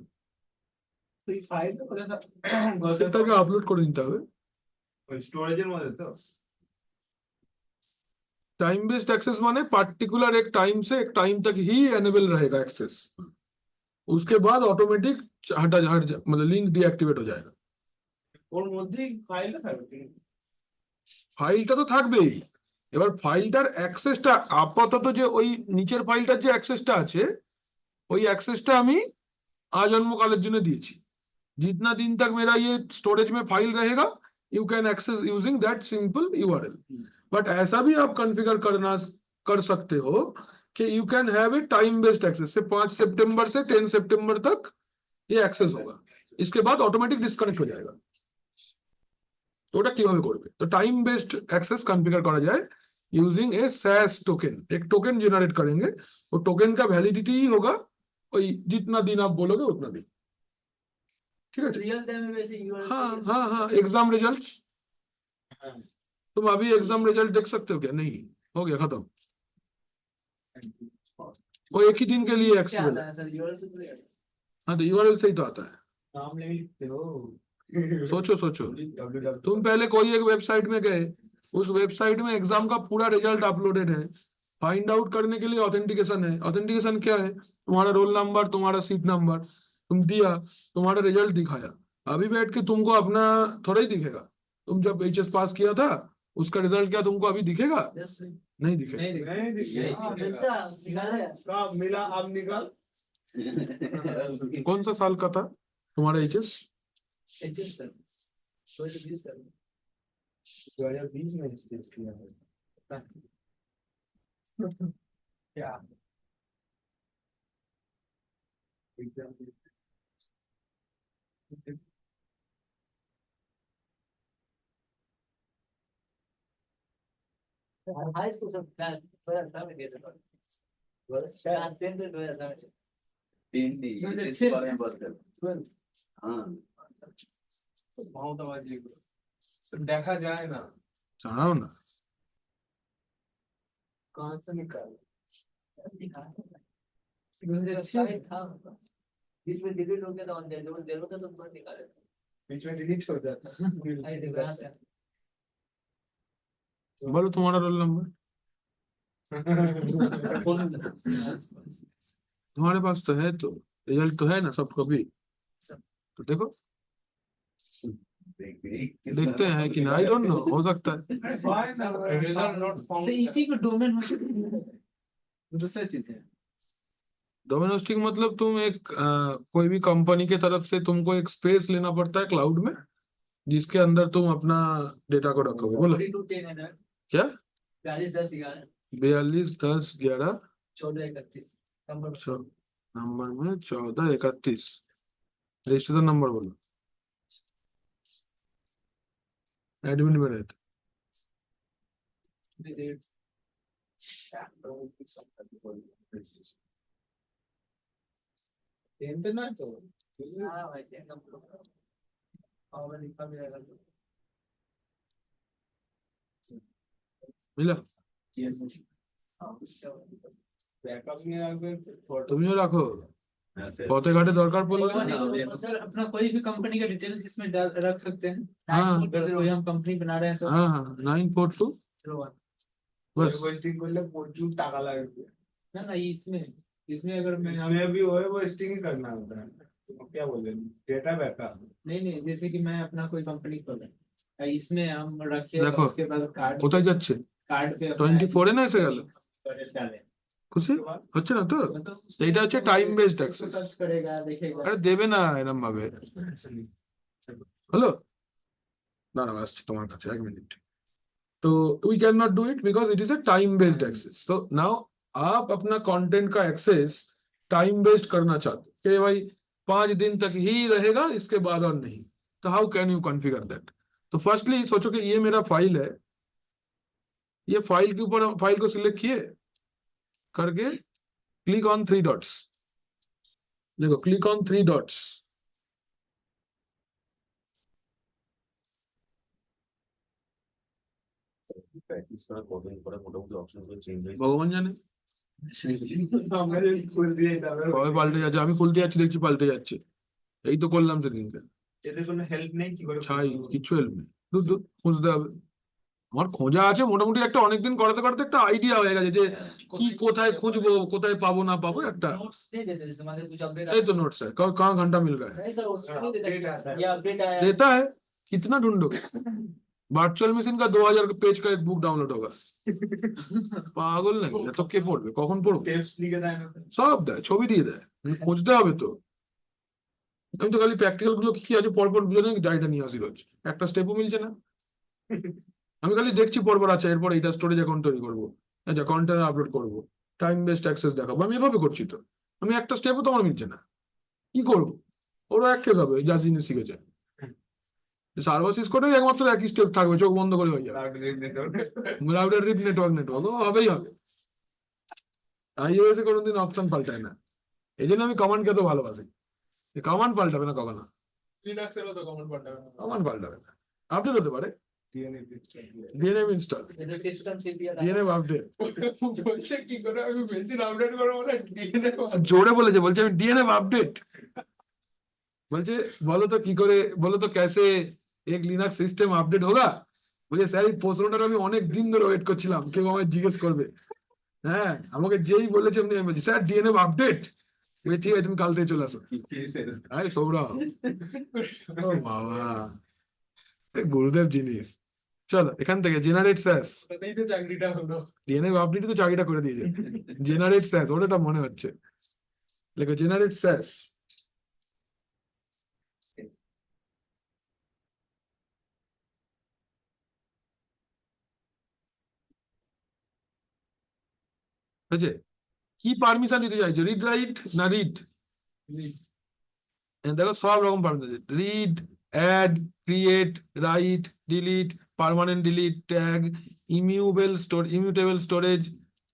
তো এই ফাইলটা কোথায় এটাকে আপলোড করে নিতে হবে ওই স্টোরেজের মধ্যে তো। टाइम बेस्ड एक्सेस माने पार्टिकुलर एक टाइम से एक टाइम तक ही एनेबल रहेगा एक्सेस, उसके बाद ऑटोमेटिक मतलब लिंक डीएक्टिवेट हो जाएगा। ওর মধ্যেই ফাইলটা থাকবে। ফাইলটা তো থাকবেই, এবার ফাইলটার অ্যাক্সেসটা আপাতত যে ওই নিচের ফাইলটার যে অ্যাক্সেসটা আছে ওই অ্যাক্সেসটা আমি আজন্মকালের জন্য दिएছি। जितना दिन तक मेरा ये स्टोरेज में फाइल रहेगा you can access using that simple URL। But ऐसा भी आप कॉन्फ़िगर कर सकते हो कि you can have a time based access से 5 सितंबर से 10 सितंबर तक ये एक्सेस होगा, इसके बाद ऑटोमेटिक डिस्कनेक्ट हो जाएगा। तो ওটা কিভাবে করবে? তো टाइम बेस्ड एक्सेस कॉन्फ़िगर करा जाए यूजिंग ए SAS टोकन। एक टोकन जनरेट करेंगे, वो टोकन का वैलिडिटी ही होगा वही जितना दिन आप बोलोगे उतना दिन। ठीक है? रियल टाइम में वैसे यूआरएल हाँ एग्जाम रिजल्ट्स, तुम अभी एग्जाम रिजल्ट देख सकते हो क्या? नहीं, हो गया खत्म। वो एक ही दिन के लिए क्या एक्सेसिबल आता है। है सर यूआरएल से थोड़ी आता है। हाँ तो URL से ही तो आता है। नाम नहीं लिखते हो। सोचो तुम पहले कोई एक वेबसाइट में गए, उस वेबसाइट में एग्जाम का पूरा रिजल्ट अपलोडेड है, फाइंड आउट करने के लिए ऑथेंटिकेशन है। ऑथेंटिकेशन क्या है? तुम्हारा रोल नंबर, तुम्हारा सीट नंबर तुम दिया, तुम्हारा रिजल्ट दिखाया। अभी बैठ के तुमको अपना थोड़ा ही दिखेगा। तुम जब HS पास किया था उसका रिजल्ट क्या तुमको अभी दिखेगा? यस नहीं दिखेगा। नहीं दिखा नहीं दिखे। मिलता निकाला है कहाँ मिला? अब निकाल। कौन सा साल का था तुम्हारा HS? एचएस सर 2020 सर 2020 में स्टेज किया है। क्या हाई स्कूल सब 2018 में दिए थे क्लास 10 तो 2018 में 3 नहीं, नहीं, HS अच्छे। के बारे में बात कर। 12 हाँ, ভাওতাবাজি দেখা যায় না জানাও না कहाँ से निकाल दिखा 2006 था बीच में डिलीट हो गया था ऑन जेलो का तो तुरंत निकाले बीच में डिलीट हो जाता आई देखो यहाँ से বলো তোমার রোল নাম্বার तुम्हारे पास तो है, तो रिजल्ट तो है ना सब कभी, तो देखो देखते हैं कि आई डोंट नो, हो सकता है। रिजल्ट नॉट से फाउंड इसी को डोमेन दूसरा चीज है डोमेन होस्टिंग मतलब तुम एक कोई भी कंपनी के तरफ से तुमको एक स्पेस लेना पड़ता है क्लाउड में, जिसके अंदर तुम अपना डेटा को रखोगे। बोलो 4210 है ना क्या? 4210 42 10 11 1431 नंबर नंबर में 1431 रजिस्ट्रेशन नंबर बोलो, एडमिन में रहते। टेंथ ना तो हाँ भाई 10 नंबर और लिखा भी रहेगा मिला? ব্যাকআপ নিয়ে রাখবেন ফটো তুমিও রাখো, ऐसे পথে ঘাটে দরকার পড়লে। सर अपना कोई भी कंपनी का डिटेल्स इसमें रख सकते हैं हाँ। अगर कोई हम कंपनी बना रहे हैं तो हाँ हाँ 942 बस। वेस्टिंग করলে প্রচুর টাকা লাগবে ना इसमें इसमें अगर मैं इसमें भी वही वेस्टिंग ही करना होता है तो क्या बोले डेटा बैकअप नहीं जैसे कि मैं अपना कोई कंपनी खोला इसमें हम रखे देखो, उसके बाद कार्ड কোথায় যাচ্ছে? कार्ड पे 24 এ না এসে গেল? डाले খুশি হচ্ছে না তো? मतलब এইটা হচ্ছে টাইম বেসড অ্যাক্সেস। सर्च करेगा देखेगा আরে দেবে না এরম ভাবে। হলো না না আসছে তোমার কাছে, এক মিনিট। तो we cannot do it because it is a time based access. So now आप अपना कंटेंट का एक्सेस टाइम बेस्ड करना चाहते हो कि भाई 5 दिन तक ही रहेगा, इसके बाद और नहीं, तो how can you configure that? तो फर्स्टली सोचो कि ये मेरा फाइल है, ये फाइल के ऊपर फाइल को सिलेक्ट किए करके क्लिक ऑन 3 डॉट्स, देखो क्लिक ऑन 3 डॉट्स, प्रैक्टिस करा कतদিন পরে মোটামুটি অপশনগুলো চেঞ্জ হয়েছে। ভগবান জানে আমরা যদি ফুল দিয়ে তবে কবে পাল্টে যাচ্ছে। আমি খুলতে যাচ্ছি দেখছি পাল্টে যাচ্ছে, এই তো করলাম সেদিনকে। এতে কোনো হেল্প নেই কি করে ছাই কিছু হেল্প নেই, দূর খুঁজতে হবে। আমার খোঁজা আছে মোটামুটি, একটা অনেকদিন করাতে করাতে একটা আইডিয়া হয়ে গেছে যে কি কোথায় খুঁজবো, কোথায় পাবো না पाबो একটা। नोट्स दे देते जैसे मान लो कुछ अपडेट ये तो नोट्स है, कहाँ घंटा मिल रहा है? नहीं सर उसमें नहीं अपडेट देता आता है। ये अपडेट आया देता है, कितना ढूंढोगे? ভার্চুয়াল মেশিন का 2000 पेज का एक बुक डाउनलोड होगा। পাগল নাকি? এত কে পড়বে, কখন পড়বে? টেপস লিখে দেয় না সব দেয়, ছবি দিয়ে দেয়, খুঁজতে হবে তো। আমি তো খালি প্র্যাকটিক্যাল গুলো কি কি আছে পরপর বুঝে নিই, ডাইটা নিয়ে আসি রোজ, একটা স্টেপও মিলছে না। আমি খালি দেখছি পরপর, আচ্ছা এরপর এইটা স্টোরেজ অ্যাকাউন্ট তৈরি করবো, আচ্ছা কন্টেনার আপলোড করবো, টাইম বেসড অ্যাক্সেস দেখাবো। আমি এভাবে করছি তো, আমি একটা স্টেপও তো আমার মিলছে না, কি করবো? ওরা এক কেস হবে যা জিনিস শিখেছে। সার্ভার সিস কোডে একমাত্র একই স্টেপ থাকবে, চোখ বন্ধ করে হয়ে যাবে। রাউটার রিপ নেটওয়ার্ক ও হবেই হবে। iOS এ কোনোদিন অপশন পাল্টায় না, এই জন্য আমি কমান্ডকে তো ভালোবাসি। কমান্ড পাল্টাবে না কখনো, লিনাক্সেরও তো কমন পাল্টাবে না কমান্ড পাল্টাবে না, আপডেট হতে পারে। ডিএনএ ডিএনএম ইনস্টল, जैसे सिस्टम सीपीयू ডিএনএম আপডেট। বলছে কি করে আমি মেশিন আপডেট করবো বলে ডিএনএ জোরে বলেছে, বলছে আমি ডিএনএম আপডেট। বলছে বলো তো কি করে, বলো তো कैसे एक लिनक्स सिस्टम আপডেট होगा? বলছে স্যার এই প্রশ্নটার আমি অনেক দিন ধরে ওয়েট করছিলাম, কেউ আমায় জিজ্ঞেস করবে। হ্যাঁ আমাকে যেই বলেছে এমনি আমি বলছি স্যার ডিএনএম আপডেট। ঠিক আছে তুমি কাল থেকে চলে আসো। আরে সৌরভ, ও বাবা, এ গুরুদেব জিনিস। চলো এখান থেকে জেনারেট স্যাস, ওটাতেই তো চাকরিটা হলো ডিএনএম আপডেট তো চাকরিটা করে দিয়েছে। জেনারেট স্যাস, ওটা মনে হচ্ছে, লেখো জেনারেট স্যাস। হয়েছে? কি পারমিশন দিতে চাইছো, রিড রাইট না রিড? দেখো সব রকম পারমিশন আছে, read, add, create, write, delete, permanent delete, tag, immutable storage,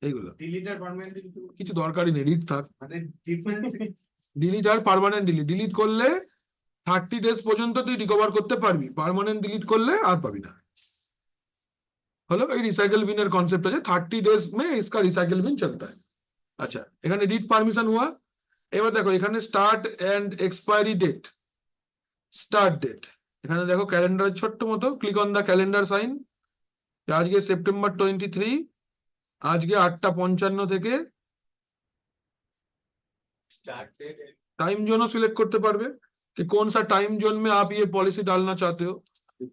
এইগুলো ডিলিটার পার্মানেন্ট কিছু দরকারই নেই, রিড থাক। মানে ডিফারেন্স ডিলিট আর পার্মানেন্ট ডিলিট করলে 30 days পর্যন্ত তুই রিকভার করতে পারবি, পার্মানেন্ট ডিলিট করলে আর পাবি না। হলো এই रिसाइकल बिन এর কনসেপ্ট আছে, 30 days में इसका रिसाइकल बिन चलता है। আচ্ছা, এখানে রিড পারমিশন হুয়া। এবার দেখো এখানে start end expiry date, start date, এখানে দেখো ক্যালেন্ডার ছোট্ট মতো, click on the calendar sign. আজকে সেপ্টেম্বর 23, আজকে 8:55 থেকে স্টার্টেড टाइम जोन सिलेक्ट करते पारबे कि कौन सा टाइम जोन में आप ये पॉलिसी डालना चाहते हो।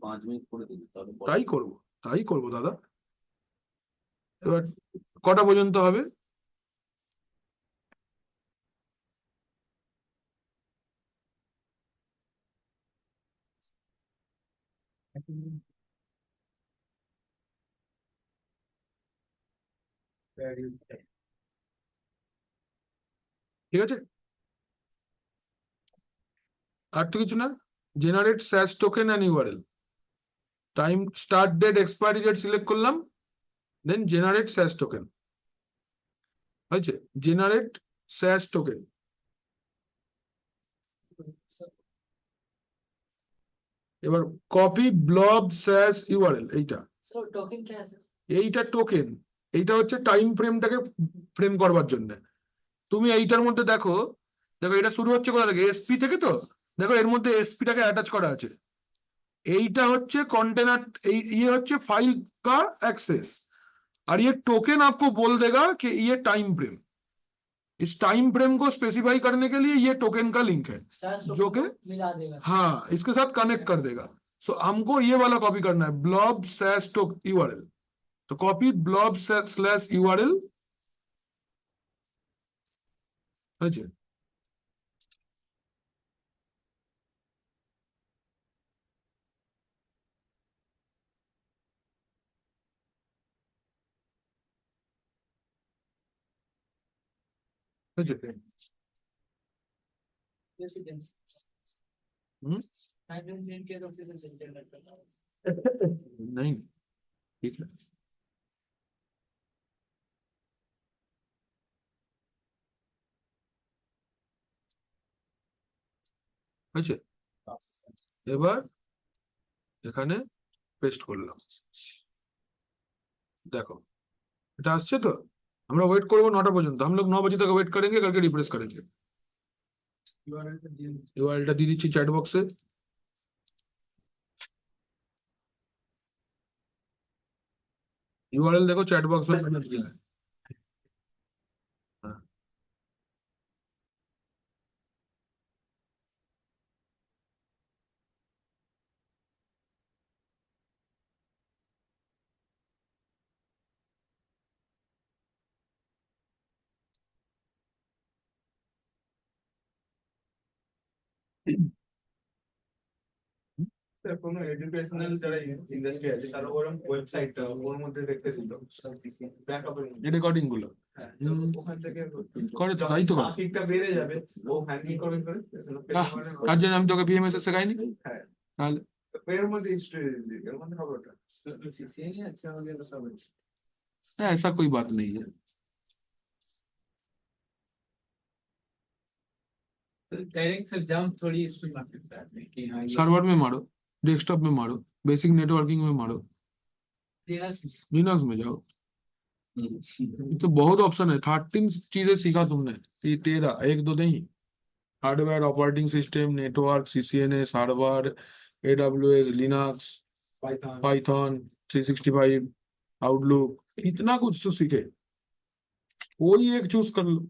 5 মিনিট করে দিবি তাহলে তাই করবো দাদা। এবার কটা পর্যন্ত হবে? ঠিক আছে, আর তো কিছু না। Generate SAS token and URL, time, start date, expiry date select করলাম, দেন জেনারেট স্যাস টোকেন হয়েছে, জেনারেট স্যাস টোকেন। এবার কপি ব্লব স্যাস ইউআরএল, এইটা सर टोकन क्या है सर? এইটা টোকেন, এইটা হচ্ছে টাইম ফ্রেমটাকে ফ্রেম করবার জন্য। তুমি এইটার মধ্যে দেখো, এটা শুরু হচ্ছে কোথা থেকে, এসপি থেকে, তো দেখো এর মধ্যে এসপিটাকে অ্যাটাচ করা আছে। এইটা হচ্ছে कंटेनर, ये হচ্ছে फाइल का एक्सेस, और ये टोकन आपको बोल देगा कि ये टाइम फ्रेम, इस टाइम फ्रेम को स्पेसिफाई करने के लिए ये टोकन का लिंक है, सास जो टोकन कि को मिला देगा। हाँ इसके साथ कनेक्ट कर देगा। सो हमको ये वाला कॉपी करना है, ब्लॉब स्लैश यूआरएल। तो कॉपी ब्लॉब स्लैश यूआरएल, হয়েছে। হয়েছে। Residence. हम्म? हाइड्रोजन के तो फिर से जनरेट करना है। नहीं, ठीक है। হয়েছে, এবার এখানে পেস্ট করলাম, দেখো এটা আসছে তো। আমরা ওয়েট করবো 9টা পর্যন্ত, हम लोग 9 बजे तक वेट करेंगे, करके रिफ्रेश करेंगे। यूआरएलটা দিয়ে দিচ্ছি চ্যাট বক্সে। यूआरएल देखो चैट बॉक्स में मैंने दिया है। हाँ। কোনো এডুকেশনাল যারা ইন্ডাস্ট্রি আছে তারা বরং ওয়েবসাইটটা ওর মধ্যে দেখতে দিল ব্যাকআপের মধ্যে, এই রেকর্ডিং গুলো হ্যাঁ তো ওখান থেকে করে তো, তাই তো করে। ট্রাফিকটা বেড়ে যাবে, ও হ্যান্ডেল করে করে তার জন্য আমি তোকে বিএমএস শেখাইনি, হ্যাঁ তাহলে এর মধ্যে হিস্ট্রি এর মধ্যে হবে ওটা। सीसीए नहीं अच्छा हो गया तो सब अच्छा। ऐसा कोई बात नहीं है। तो डायरेक्ट सर जंप थोड़ी इस पे मार सकता है कि हाँ ये सर्वर में मारो, डेस्कटॉप में मारो, बेसिक नेटवर्किंग में मारो, लिनक्स में जाओ, तो बहुत ऑप्शन है। 13 चीजें सीखा तुमने, ये 13, 1 2 नहीं। Hardware, operating system, network, CCNA, server, AWS, Linux, Python, 365, outlook, इतना कुछ तो सीखे, कोई एक चूज कर लो,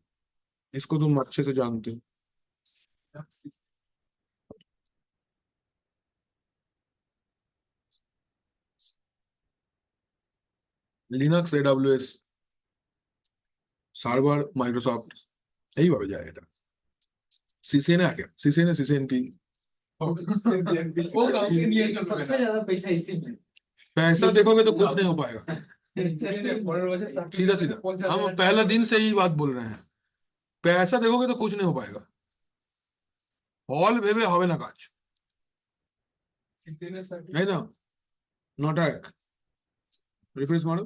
इसको तुम अच्छे से जानते हो। লিনাক্স, এডব্লিউএস, সার্ভার, মাইক্রোসফট, এইভাবে যায় এটা। सीसीएनए आ गया, सीसीएनए, सीसीएनपी, वो काफी नहीं है सबसे ज्यादा पैसा इसी में। पैसा देखोगे तो कुछ नहीं हो पाएगा। सीधा सीधा हम पहले दिन से ही बात बोल रहे हैं, पैसा देखोगे तो कुछ नहीं हो पाएगा। হল ভেবে হবে না কাজ, দিনের সাথে তাই না? 9টা 1 রিফ্রেশ মারো,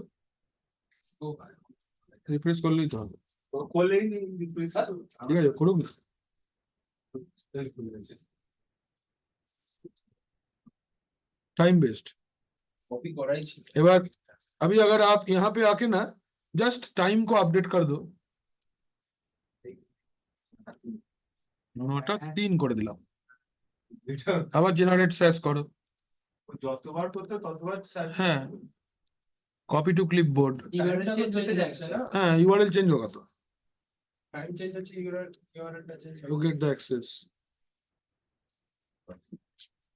রিফ্রেশ করলেই তো হবে। করলেই নি রিফ্রেশ ঠিক আছে, করুক না। Time waste. कॉपी করাই ছিল। এবার अभी अगर आप यहाँ पे आके ना जस्ट टाइम को अपडेट कर दो, 9টা 3 করে দিলাম, এটা আবার জেনারেট স্যাশ করো। যতবার করতে ততবার হ্যাঁ, copy to clipboard. URL change হতে যাচ্ছে না। हाँ, यूआरएल चेंज होगा तो টাইম চেঞ্জ হচ্ছে ইউআরএলটা change you get the access.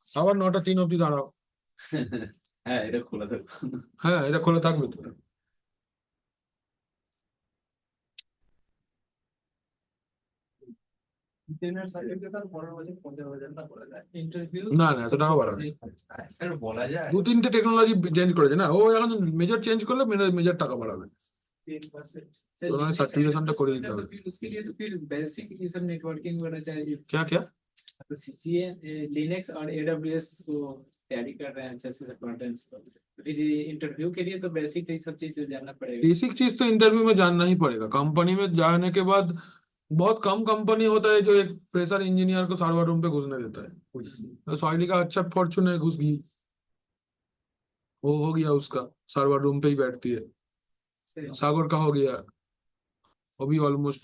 আবার 9টা 3 অবধি দাঁড়াও। হ্যাঁ এটা খোলা থাকবে। হ্যাঁ, এটা খোলা থাকবে তো। দিনের সাথে স্যার 15,000 না করে দেয় ইন্টারভিউ না না, এত টাকা বাড়াবে। স্যার বলা যায় 2-3টে টেকনোলজি চেঞ্জ করেছে না ও, এখন মেজর চেঞ্জ করলে মেজর টাকা বাড়াবে। 3%। सर तो हमें certification तो कर ही देता है। फिर उसके लिए तो फिर बेसिक ये सब नेटवर्किंग वगैरह चाहिए। क्या क्या? तो सीसीए लिनक्स और एडब्ल्यूएस को तैयारी कर रहे हैं अच्छे से अकाउंटेंट्स को, फिर इंटरव्यू के लिए तो बेसिक ये सब चीजें जानना पड़ेगा। बेसिक चीज तो इंटरव्यू में जानना ही पड़ेगा। कंपनी में जाने के बाद बहुत कम कंपनी होता है जो एक फ्रेशर इंजीनियर को सर्वर रूम पे घुसने देता है। तो सॉइली का अच्छा फॉर्चून है, घुस गई, वो हो गया, उसका सर्वर रूम पे ही बैठती है। सही। सागर का हो गया, वो भी ऑलमोस्ट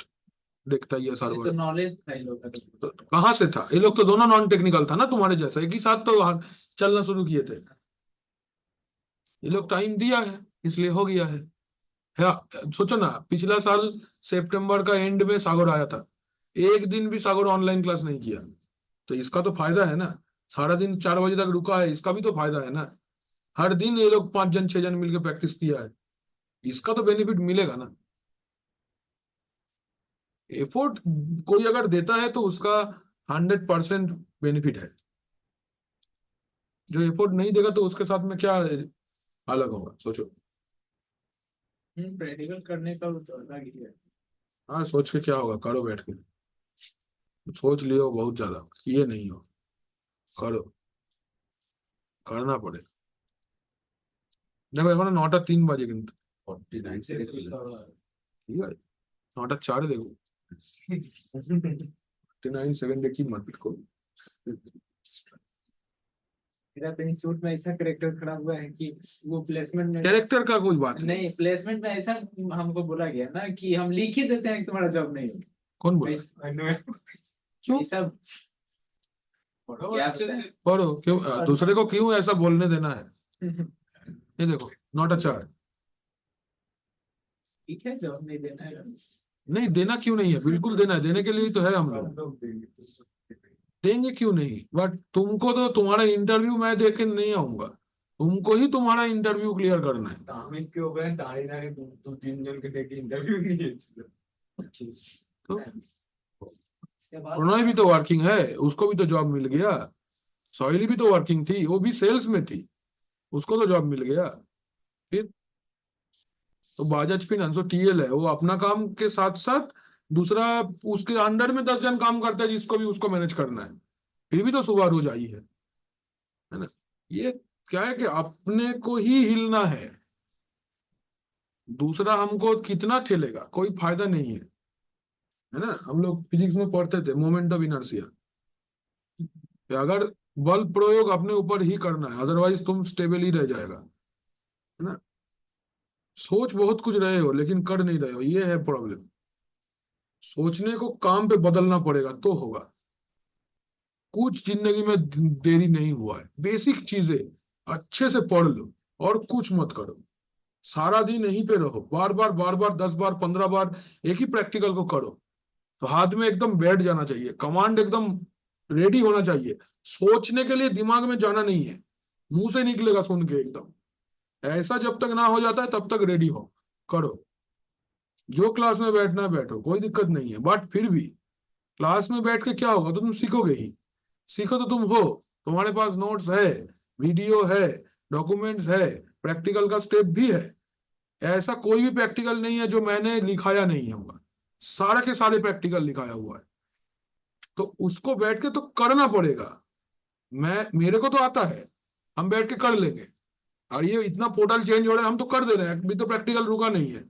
देखता ही है ये सर्वर। तो नॉलेज था इन लोग का तो। तो कहाँ से था? ये लोग तो दोनों नॉन टेक्निकल था ना तुम्हारे जैसा, एक ही साथ तो चलना शुरू किए थे। ये लोग टाइम दिया है इसलिए हो गया है। सोचो ना, पिछला साल सितंबर का एंड में सागर आया था, एक दिन भी सागर ऑनलाइन क्लास नहीं किया। तो इसका तो फायदा है ना, सारा दिन 4 बजे तक रुका है, इसका भी तो फायदा है ना। हर दिन ये लोग 5 जन 6 जन मिलकर प्रैक्टिस किया है, इसका तो बेनिफिट मिलेगा ना। एफोर्ट कोई अगर देता है तो उसका 100% बेनिफिट है। जो एफोर्ट नहीं देगा तो उसके साथ में क्या अलग होगा, सोचो। प्रैक्टिकल करने का तो अलग ही है। हाँ, सोच के क्या होगा, करो बैठ के। सोच लियो बहुत ज्यादा, ये नहीं हो, करो, करना पड़े। দেখো এখন 9টা 3 বাজে কিন্তু, 49 সেকেন্ড ছিল। ঠিক আছে 9টা 4 দেখো, 49 সেকেন্ডে কি মারপিট করবো। मेरा तो इंस्टीट्यूट में ऐसा करेक्टर खड़ा हुआ है कि वो प्लेसमेंट में कैरेक्टर का कोई बात नहीं। नहीं, प्लेसमेंट में ऐसा हमको बोला गया ना कि हम लिख ही देते हैं कि तुम्हारा जॉब नहीं होगा। कौन बोला? क्यों? ऐसा क्या अच्छे से पढ़ो क्यों, दूसरे को क्यों ऐसा बोलने देना है। ये देखो 9टा 4, ठीक है, जॉब नहीं देना है। नहीं देना क्यों नहीं है, बिल्कुल देना है, देने के लिए ही तो है हम लोग। देंगे क्यों नहीं, बट तुमको तो तुम्हारा इंटरव्यू मैं दे के नहीं आऊंगा, तुमको ही तुम्हारा इंटरव्यू क्लियर करना है। আমি কি হবে দাঁড়িয়ে দাঁড়িয়ে 2-3 জনকে ডেকে ইন্টারভিউ নিয়েছিল। तो इसके बाद प्रणय भी तो वर्किंग है, उसको भी तो जॉब मिल गया। सॉइली भी तो वर्किंग थी, वो भी सेल्स में थी, उसको तो जॉब मिल गया। फिर तो बाजाज फाइनेंस टीएल है, वो अपना काम के साथ साथ दूसरा उसके अंडर में 10 जन काम करता है जिसको भी उसको मैनेज करना है, फिर भी तो सुबह रोज आई है ना। ये क्या है कि अपने को ही हिलना है, दूसरा हमको कितना ठेलेगा, कोई फायदा नहीं है ना। हम लोग फिजिक्स में पढ़ते थे मोमेंट ऑफ इनर्शिया, अगर बल प्रयोग अपने ऊपर ही करना है, अदरवाइज तुम स्टेबल ही रह जाएगा, है ना। सोच बहुत कुछ रहे हो लेकिन कर नहीं रहे हो, ये है प्रॉब्लम। सोचने को काम पे बदलना पड़ेगा तो होगा। कुछ जिंदगी में देरी नहीं हुआ है, बेसिक चीजें अच्छे से पढ़ लो और कुछ मत करो। सारा दिन यहीं पे रहो, बार बार 10 बार 15 बार एक ही प्रैक्टिकल को करो, तो हाथ में एकदम बैठ जाना चाहिए, कमांड एकदम रेडी होना चाहिए। सोचने के लिए दिमाग में जाना नहीं है, मुंह से निकलेगा सुन के एकदम। ऐसा जब तक ना हो जाता है तब तक रेडी हो, करो। जो क्लास में बैठना है बैठो, कोई दिक्कत नहीं है, बट फिर भी क्लास में बैठ के क्या होगा, तो तुम सीखोगे ही। सीखो तो तुम हो, तुम्हारे पास नोट्स है, वीडियो है, डॉक्यूमेंट्स है, प्रैक्टिकल का स्टेप भी है। ऐसा कोई भी प्रैक्टिकल नहीं है जो मैंने लिखाया नहीं होगा, सारे के सारे प्रैक्टिकल लिखाया हुआ है। तो उसको बैठ के तो करना पड़ेगा। मेरे को तो आता है, हम बैठ के कर लेंगे। और ये इतना पोर्टल चेंज हो रहा है, हम तो कर दे रहे हैं, अभी तो प्रैक्टिकल रुका नहीं है।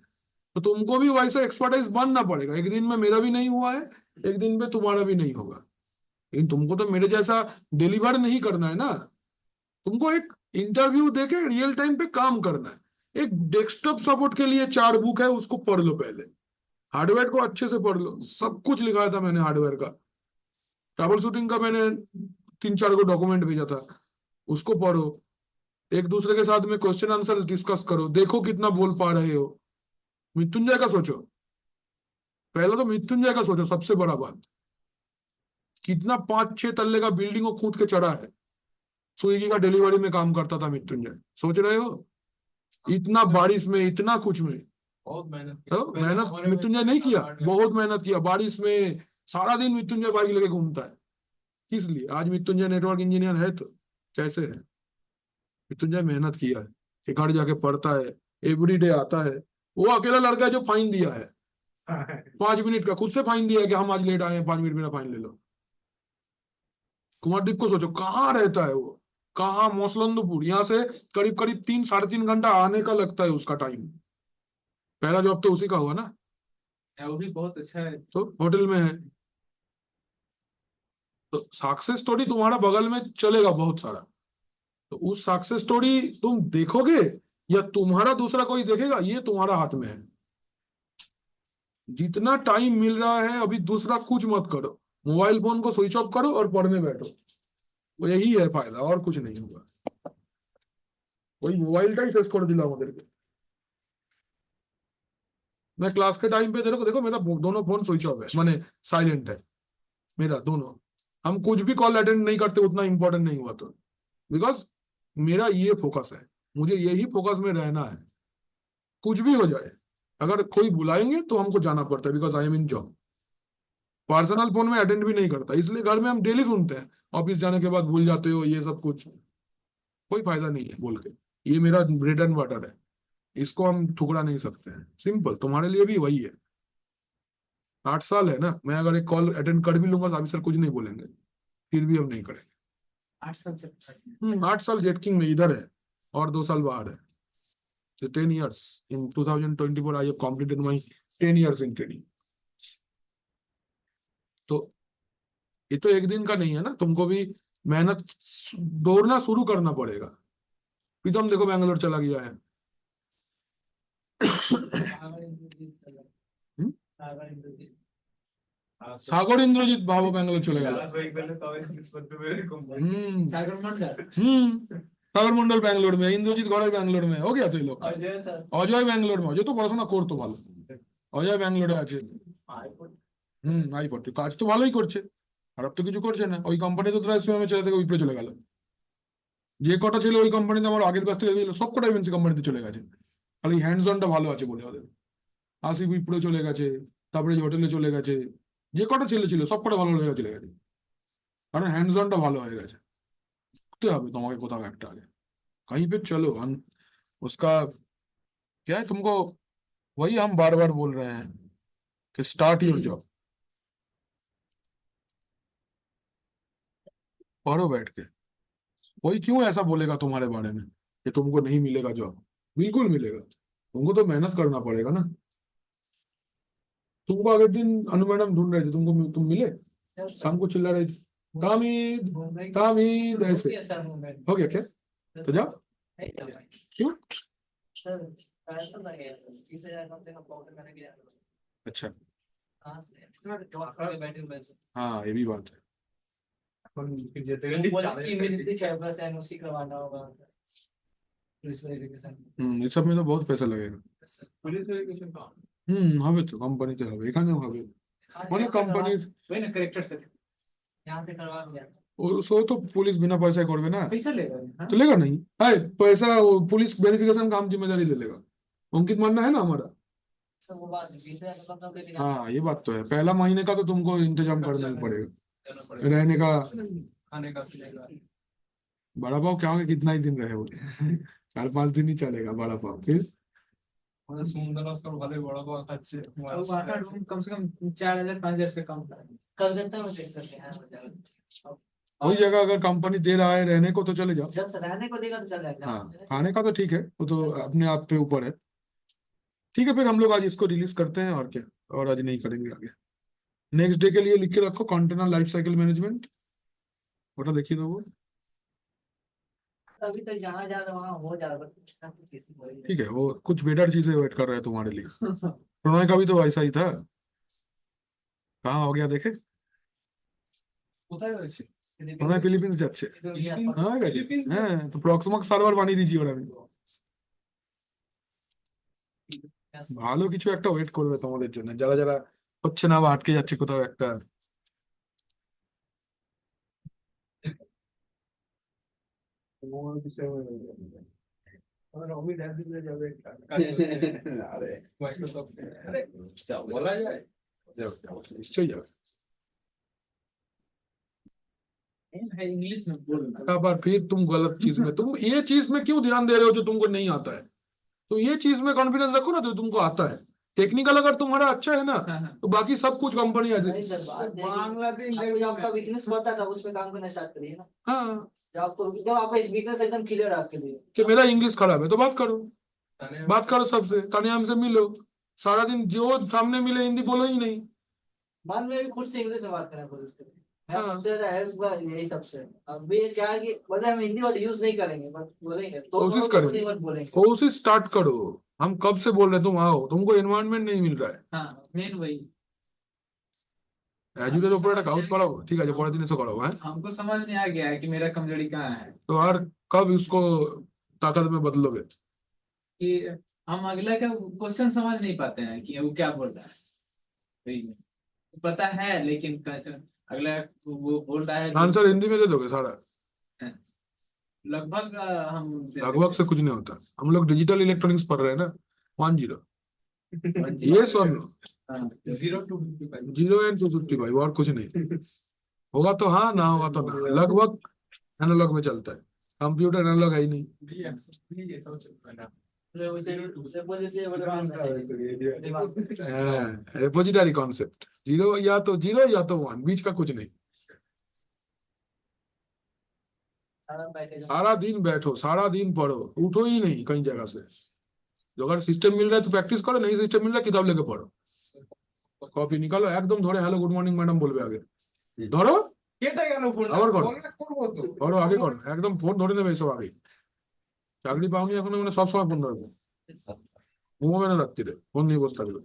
तो तुमको भी वैसे एक्सपर्टाइज बनना पड़ेगा। एक दिन में मेरा भी नहीं हुआ है, एक दिन में तुम्हारा भी नहीं होगा। लेकिन तुमको तो मेरे जैसा डिलीवर नहीं करना है ना, तुमको एक इंटरव्यू देके रियल टाइम पे काम करना है। एक डेस्कटॉप सपोर्ट के लिए 4 बुक है, उसको पढ़ लो पहले। हार्डवेयर को अच्छे से पढ़ लो, सब कुछ लिखा था मैंने हार्डवेयर का। ट्रबल शूटिंग का मैंने 3-4 को डॉक्यूमेंट भेजा था, उसको पढ़ो। एक दूसरे के साथ में क्वेश्चन आंसर डिस्कस करो, देखो कितना बोल पा रहे हो। मृत्युंजय का सोचो, पहले तो मृत्युंजय का सोचो। सबसे बड़ा बात, कितना 5-6 तल्ले का बिल्डिंग को कूद के चढ़ा है। स्विगी का डिलीवरी में काम करता था मृत्युंजय, सोच रहे हो? इतना बारिश में, इतना कुछ में। बहुत मेहनत की। तो पहले मेहनत हमारे में मृत्युंजय नहीं किया? hardware- बहुत मेहनत किया बारिश में। सारा दिन मृत्युंजय बाइक लेके घूमता है। किस लिए? आज मृत्युंजय नेटवर्क इंजीनियर है तो कैसे है? मृत्युंजय मेहनत किया है, कि घर जाके पढ़ता है, एवरीडे आता है। वो अकेला लड़का है जो फाइन दिया है 5 मिनट का, खुद से फाइन दिया है कि हम आज लेट आए हैं, 5 मिनट मेरा फाइन ले लो। कुमारदीप को सोचो, कहाँ रहता है वो, कहाँ? मौसलंदपुर। यहाँ से करीब करीब 3-3.5 घंटा आने का लगता है उसका टाइम। पहला जॉब तो उसी का हुआ ना, वो भी बहुत अच्छा है। तो होटल में है। तो सक्सेस स्टोरी तुम्हारा बगल में चलेगा बहुत सारा। तो उस सक्सेस स्टोरी तुम देखोगे या तुम्हारा दूसरा कोई देखेगा, ये तुम्हारा हाथ में है। जितना टाइम मिल रहा है अभी, दूसरा कुछ मत करो। मोबाइल फोन को स्विच ऑफ करो और पढ़ने बैठो। वो यही है फायदा, और कुछ नहीं होगा। वही मोबाइलটাই শেষ করে দিল আমাদেরকে। मैं क्लास के टाइम पे देखो देखो, मेरा दोनों फोन स्विच ऑफ है, माने साइलेंट है मेरा दोनों। हम कुछ भी कॉल अटेंड नहीं करते, उतना इंपॉर्टेंट नहीं हुआ तो। बिकॉज मेरा ये फोकस है, मुझे यही फोकस में रहना है। कुछ भी हो जाए, अगर कोई बुलाएंगे तो हमको जाना पड़ता है, because I am in job. Personal phone में अटेंड भी नहीं करता, इसलिए घर में हम डेली सुनते हैं ऑफिस जाने के बाद भूल जाते हो, ये सब कुछ। कोई फायदा नहीं है बोल के। ये मेरा ब्रेड एंड वाटर है, इसको हम ठुकरा नहीं सकते हैं। सिंपल, तुम्हारे लिए भी वही है। 8 साल है ना, मैं अगर एक कॉल अटेंड कर भी लूंगा तो ऑफिसर कुछ नहीं बोलेंगे, फिर भी हम नहीं करेंगे। 8 साल से 8 साल जेट किंग में इधर है और 2 साल बाहर है। So 10 years in 2024 I have completed my 10 years in trading. तो ये तो एक दिन का नहीं है ना, तुमको भी मेहनत दौड़ना शुरू करना पड़ेगा। प्रीतम देखो बैंगलोर चला गया है। हम्म? সাগর ইন্দ্রজিৎ ভাবো ব্যাঙ্গালোর চলে গেল। सागर मंडल সাগর মন্ডল ব্যাঙ্গালোর में, इंद्रजीत गौरव बैंगलोर में। हो गया तो ये लोग। अजय सर অজয় ব্যাঙ্গালোর में, অজয় তো পড়াশোনা করতো ভালো। অজয় ব্যাঙ্গালোরে আছে। আইপড কাজ তো ভালোই করছে, খারাপ তো কিছু করছে না। ওই কোম্পানিতে তো ট্রান্সফার ছেলে থেকে উইপ্রো চলে গেল। যে কটা ছিল ওই কোম্পানিতে আমার আগের কাছ থেকে গেল, সব কটা এমএনসি কোম্পানিতে চলে গেছে। খালি হ্যান্ডস অনটা ভালো আছে বলে ওদের। আসিফ উইপ্রো চলে গেছে, তারপরে হোটেলে চলে গেছে। যে কটা ছেলে ছিল সব কটা ভালো জায়গায় চলে গেছে, কারণ হ্যান্ডস অনটা ভালো হয়ে গেছে। করতে হবে তোমাকে কোথাও একটা আগে, कहीं पे चलो। हम उसका क्या है, तुमको वही हम बार बार बोल रहे हैं कि स्टार्ट योर जॉब। पढ़ो बैठ के। कोई क्यों ऐसा बोलेगा तुम्हारे बारे में कि तुमको नहीं मिलेगा जॉब? बिल्कुल मिलेगा, तुमको तो मेहनत करना पड़ेगा ना। तुमको अगले दिन अनु मैडम ढूंढ रहे थे, तुम मिले, शाम को चिल्ला रही थी तामीद तामीद ऐसे। हो गया क्या? तो जाओ। क्यों? सर पैसा लगे 30,000 कम से कम पॉकेट में गया अच्छा, कहां से जॉब पे बैठे हुए हैं हाँ ये भी बात है। बोले मिलती 6+ एनओसी करवाना होगा पुलिस वेरिफिकेशन इस सब में तो बहुत पैसा लगेगा। पुलिस वेरिफिकेशन का হবে তো, কোম্পানিতে হবে, এখানেও হবে। অনেক কোম্পানির वही ना करेक्टर से यहां से करवा दिया सो तो पुलिस बिना पैसा करवे ना, पैसा लेगा हाँ? तो लेगा नहीं। है पैसा, वो पुलिस वेरिफिकेशन काम जिम्मेदारी ले लेगा। अंकित मानना है ना हमारा। सब वो बात 20,000 कम तो के लिए हाँ ये बात तो है, पहला महीने का तो तुमको इंतजाम करना ही पड़ेगा, देना पड़ेगा रहने का। खाने का पीने का बड़ा पाव क्या होगा, कितना ही दिन रहे वो 4-5 दिन ही चलेगा बड़ा पाव। फिर আমাদের সুন্দর নস্কর ভালোই বড় পাওয়া খাচ্ছে अब आठ कम से कम 4,000 5,000 से कम था। कलकत्ता में देख सकते हैं वही जगह अगर कंपनी दे रहा है रहने को तो चले जाओ। जब रहने को देगा तो चल जाएगा। हाँ, खाने का तो ठीक है, वो तो अपने आप पे ऊपर है। ठीक है, फिर हम लोग आज इसको रिलीज करते हैं और क्या, और आज नहीं करेंगे आगे। नेक्स्ट डे के लिए लिख के रखो कंटेनर लाइफ साइकिल मैनेजमेंट, ওটা দেখিয়ে দেবো। अभी तक जहाँ जा रहा वहाँ हो जा रहा है, कुछ ना कुछ किसी को ही ठीक है, वो कुछ बेटर चीजें वेट कर रहा है तुम्हारे लिए। प्रणय का भी तो ऐसा ही था, कहाँ हो गया देखे। কোথায় রয়েছে প্রণয় ফিলিপিন্স যাচ্ছে। नहीं। হ্যাঁ গেছে। হ্যাঁ, তো প্রক্সিমাক্স সার্ভার বানিয়ে দিয়েছি ওরা। আমি ভালো কিছু একটা ওয়েট করবে তোমাদের জন্য, যারা যারা হচ্ছে না বা আটকে যাচ্ছে কোথাও একটা। তোমার বিষয় আমার অমি ড্যান্স করে যাবে আরে মাইক্রোসফট আরে বলা যায় যাও, যাও, নিশ্চয়ই যাবে। है इंग्लिश में बोलना। पर फिर तुम गलत चीज में, तुम ये चीज में क्यों ध्यान दे रहे हो जो तुमको नहीं आता है। तो ये चीज में कॉन्फिडेंस रखो ना जो तुमको आता है। टेक्निकल अगर तुम्हारा अच्छा है ना, तो बाकी सब कुछ कंपनी आ नहीं जाएगी। सर, बात है कि बांग्लादेश आपको जो आपका वीकनेस पता था उसमें काम करना स्टार्ट करिए ना। हाँ, जब आपका वीकनेस एकदम क्लियर आपके लिए। कि मेरा इंग्लिश खराब है तो बात करो, बात करो सबसे, तनियाम से मिलो। सारा दिन जो सामने मिले हिंदी बोलो ही नहीं। मन में भी खुद से इंग्लिश में बात करने की कोशिश करें। मैं हाँ। सबसे ज्यादा हेल्प हुआ यही सबसे। अब ये क्या है कि बोले हम हिंदी वर्ड यूज नहीं करेंगे, बट बोलेंगे तो कोशिश तो करेंगे। अपनी वर्ड बोलेंगे। कोशिश स्टार्ट करो। हम कब से बोल रहे हैं तुम आओ, तुमको एनवायरनमेंट नहीं मिल रहा है। हाँ, मेन वही। এজুকের উপর একটা কাউন্ট করাবো, ঠিক আছে, পরের দিন এসে করাবো। হ্যাঁ, हमको समझ में आ गया है कि मेरा कमजोरी कहाँ है। तो और कब इसको ताकत में बदलोगे। कि हम अगला का क्वेश्चन समझ नहीं पाते हैं कि वो क्या बोल रहा है। वही पता है लेकिन अगला वो बोल रहा है जो आंसर हिंदी में दे दोगे सारा। लगभग हम दे लगभग से कुछ नहीं होता। हम लोग डिजिटल इलेक्ट्रॉनिक्स पढ़ रहे हैं ना। 10 सकते ये हैं। सुन, हाँ। 0 to 55 0 and 255 और कुछ नहीं। होगा तो हाँ, ना होगा तो ना। लगभग एनालॉग में चलता है, कंप्यूटर एनालॉग है ही नहीं। भी এটাও চলবে না रेपोजिटरी कॉन्सेप्ट, 0 या तो 0 या तो 1, बीच का कुछ नहीं। सारा दिन बैठो, सारा दिन पढ़ो, उठो ही नहीं कहीं जगह से। जो अगर सिस्टम मिल रहा है तो प्रैक्टिस करो, नहीं सिस्टम मिल रहा है किताब लेके पढ़ो। कॉपी निकालो एकदम, धोरे हेलो गुड मॉर्निंग मैडम बोलবে আগে। ধরো কেটে গেল ফোন আবার করো। করবো তো করো, আগে করো, একদম ফোন ধরে নেবে এসব আগে। চাকরি পাওনি এখন মানে সবসময় ফোন ধরবে, ঘুমাবে না রাত্রিরে, ফোন নিয়ে বসে থাকবে।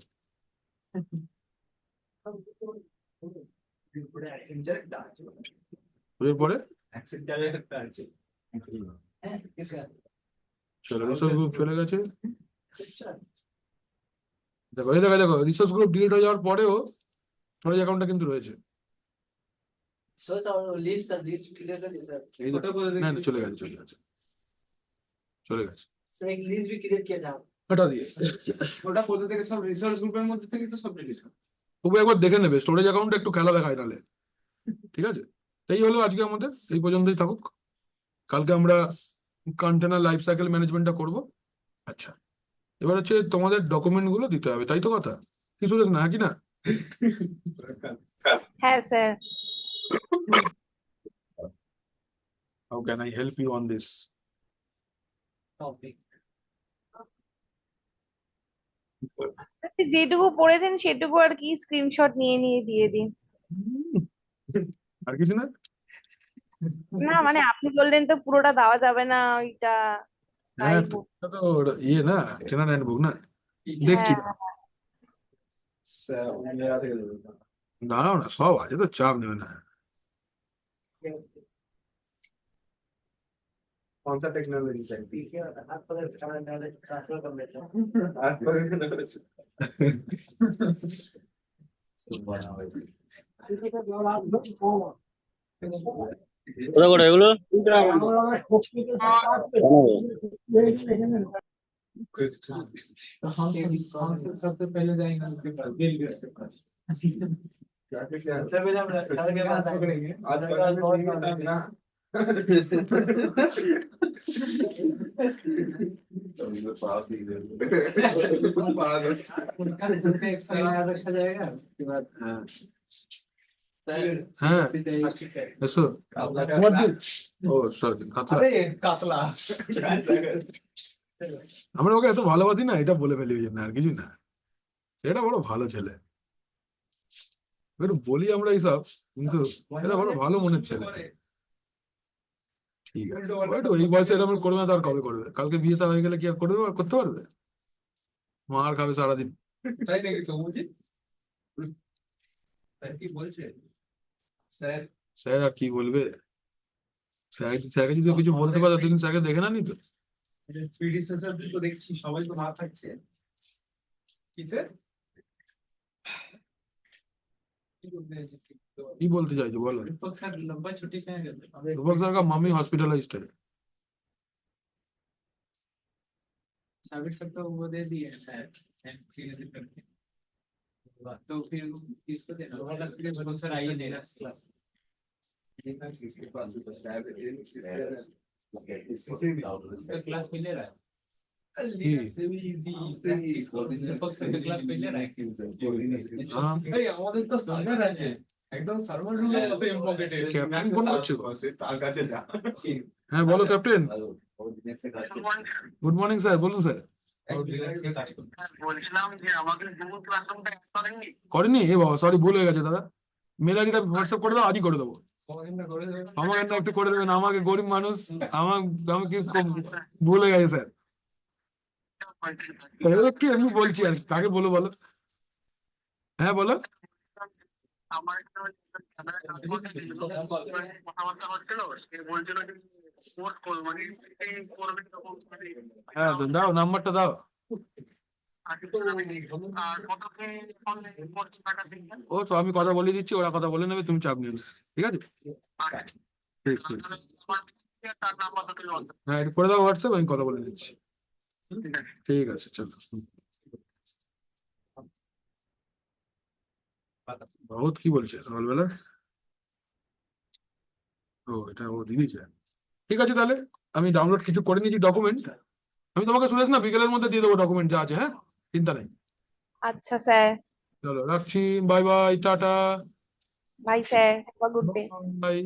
এরপরে हैं? किसका? চলো, রিসোর্স গ্রুপ চলে গেছে। দেখো এই দেখো, দেখো রিসোর্স গ্রুপ ডিলিট হয়ে যাওয়ার পরেও স্টোরেজ অ্যাকাউন্টটা কিন্তু রয়েছে। सो सर लिस्ट क्लियर कर दिया सर। এই দেখো, না না, চলে গেছে, চলে গেছে, চলে গেছে। सर एक लिस्ट भी क्रिएट किया था। হটা দিয়ে ওটা কোথা থেকে সব রিসোর্স গ্রুপের মধ্যে থেকে তো সব ডিলিট তবু একবার দেখে নেবে স্টোরেজ অ্যাকাউন্টটা, একটু খেলা দেখায় তাহলে। ঠিক আছে, এই হলো আজকে আমাদের, এই পর্যন্তই থাকুক। কালকে আমরা কন্টেনার লাইফ সাইকেল ম্যানেজমেন্টটা করব। আচ্ছা, এবার হচ্ছে তোমাদের ডকুমেন্ট গুলো দিতে হবে, তাই তো কথা কি সুরেশ, না কি না? হ্যাঁ sir. How can I help you on this? Topic যেটুকু পড়েছেন সেটুকু আর কি স্ক্রিনশট নিয়ে নিয়ে দিয়ে দিন। আর কিছু না? না মানে আপনি বললেন তো পুরোটা দেওয়া যাবে না ওইটা, তাই হ্যাঁ, তো এটা তো ইয়ে না, ট্রেনার হ্যান্ডবুক না, দেখছি। দাঁড়াও না, সব আছে তো, চাপ নেবে না। कौन सा टेक्नोलॉजी से पीछे हाथ पर ट्रांसफर कर लेते हैं। কোথা করে এগুলো तो हम सबसे पहले जाएंगे उसके पास बिल गेट्स के पास। सबसे पहले हम घर के पास पकड़ेंगे। आज रखा जाएगा उसके बाद হ্যাঁ এসো ও সরি কাতলা अरे कातला আমরা ওকে এত ভালোবাসি না, এটা বলে ফেলি ওই জন্য, আর কিছু না। সেটা বড় ভালো ছেলে, একটু বলি আমরা এইসব, কিন্তু এটা বড় ভালো মনের ছেলে। ঠিক আছে, ও একটু এই বয়সে এরকম করবে না, তার কবে করবে? কালকে বিয়ে হয়ে গেলে কি আর করবে, আর করতে পারবে? মার খাবে সারাদিন। তাই নাকি সবুজি কি বলছে স্যার? স্যার আর কি বলবে? স্যারকে যদি কিছু বলতে পারে, তুমি স্যারকে দেখে না নি তো। প্রিডিসেসর তো দেখছি সবাই তো না থাকছে কিসে কি বলতে চাইছিস কি বলতে চাইছো বলো। दीपक सर लंबा छुट्टी पे गए थे रूपक सर का मम्मी हॉस्पिटलाइज्ड है। साबिर सर तो वो दे दिए हैं सीरियस करके तो फिर इसको देना होगा क्लास के लिए भरोसा सर आइए नहीं क्लास क्लास में ले रहा है से भी इजी दीपक सर का क्लास में ले रहा है हाँ ভাই আমাদের তো সার্ভার আছে একদম সার্ভার রুমের মতো ইম্পর্টেন্ট ক্যাপ্টেন ফোন করছে গো। হ্যাঁ বলো ক্যাপ্টেন। গুড মর্নিং স্যার, বলুন স্যার। বলছিলাম যে আমাদের গুগল ক্লাসরুমটা অ্যাড করেননি। করেনি? এ বাবা সরি, ভুল হয়ে গেছে দাদা। মেল আইডিটা হোয়াটসঅ্যাপ করে দাও, আজই করে দেবো। করে দেবেন আমাকে না একটু করে দেবেন, আমাকে গরিব মানুষ, আমি কি খুব ভুল হয়ে গেছে স্যার। একটু এমনি বলছি আর কি, কাকে বলো বলো। হ্যাঁ বলো। আমার একটা কথাবার্তা হচ্ছিল, সে বলছিল যে কোর্স করবো, মানে এই করবে তখন হ্যাঁ দাও নাম্বারটা দাও। আর কত কি এখন করছে টাকা দিচ্ছেন? ও তো আমি কথা বলে দিচ্ছি, ওরা কথা বলে নেবে, তুমি চাপ নিও না, ঠিক আছে? ঠিক ঠিক। তার নাম্বারটা তুমি বলো। হ্যাঁ একটু করে দাও হোয়াটসঅ্যাপ, আমি কথা বলে দিচ্ছি। ঠিক আছে। ঠিক আছে চলো। বহুত কি বলছে সকালবেলা? ও এটা ও দিদিছে। ঠিক আছে তাহলে আমি ডাউনলোড কিছু করে নিয়েছি ডকুমেন্ট, আমি তোমাকে সুরেশ না বিকেলের মধ্যে দিয়ে দেবো ডকুমেন্ট যা আছে। হ্যাঁ চিন্তা নেই। আচ্ছা স্যার। চলো রাখছি, bye bye, tata, bye sir, have a good day. By.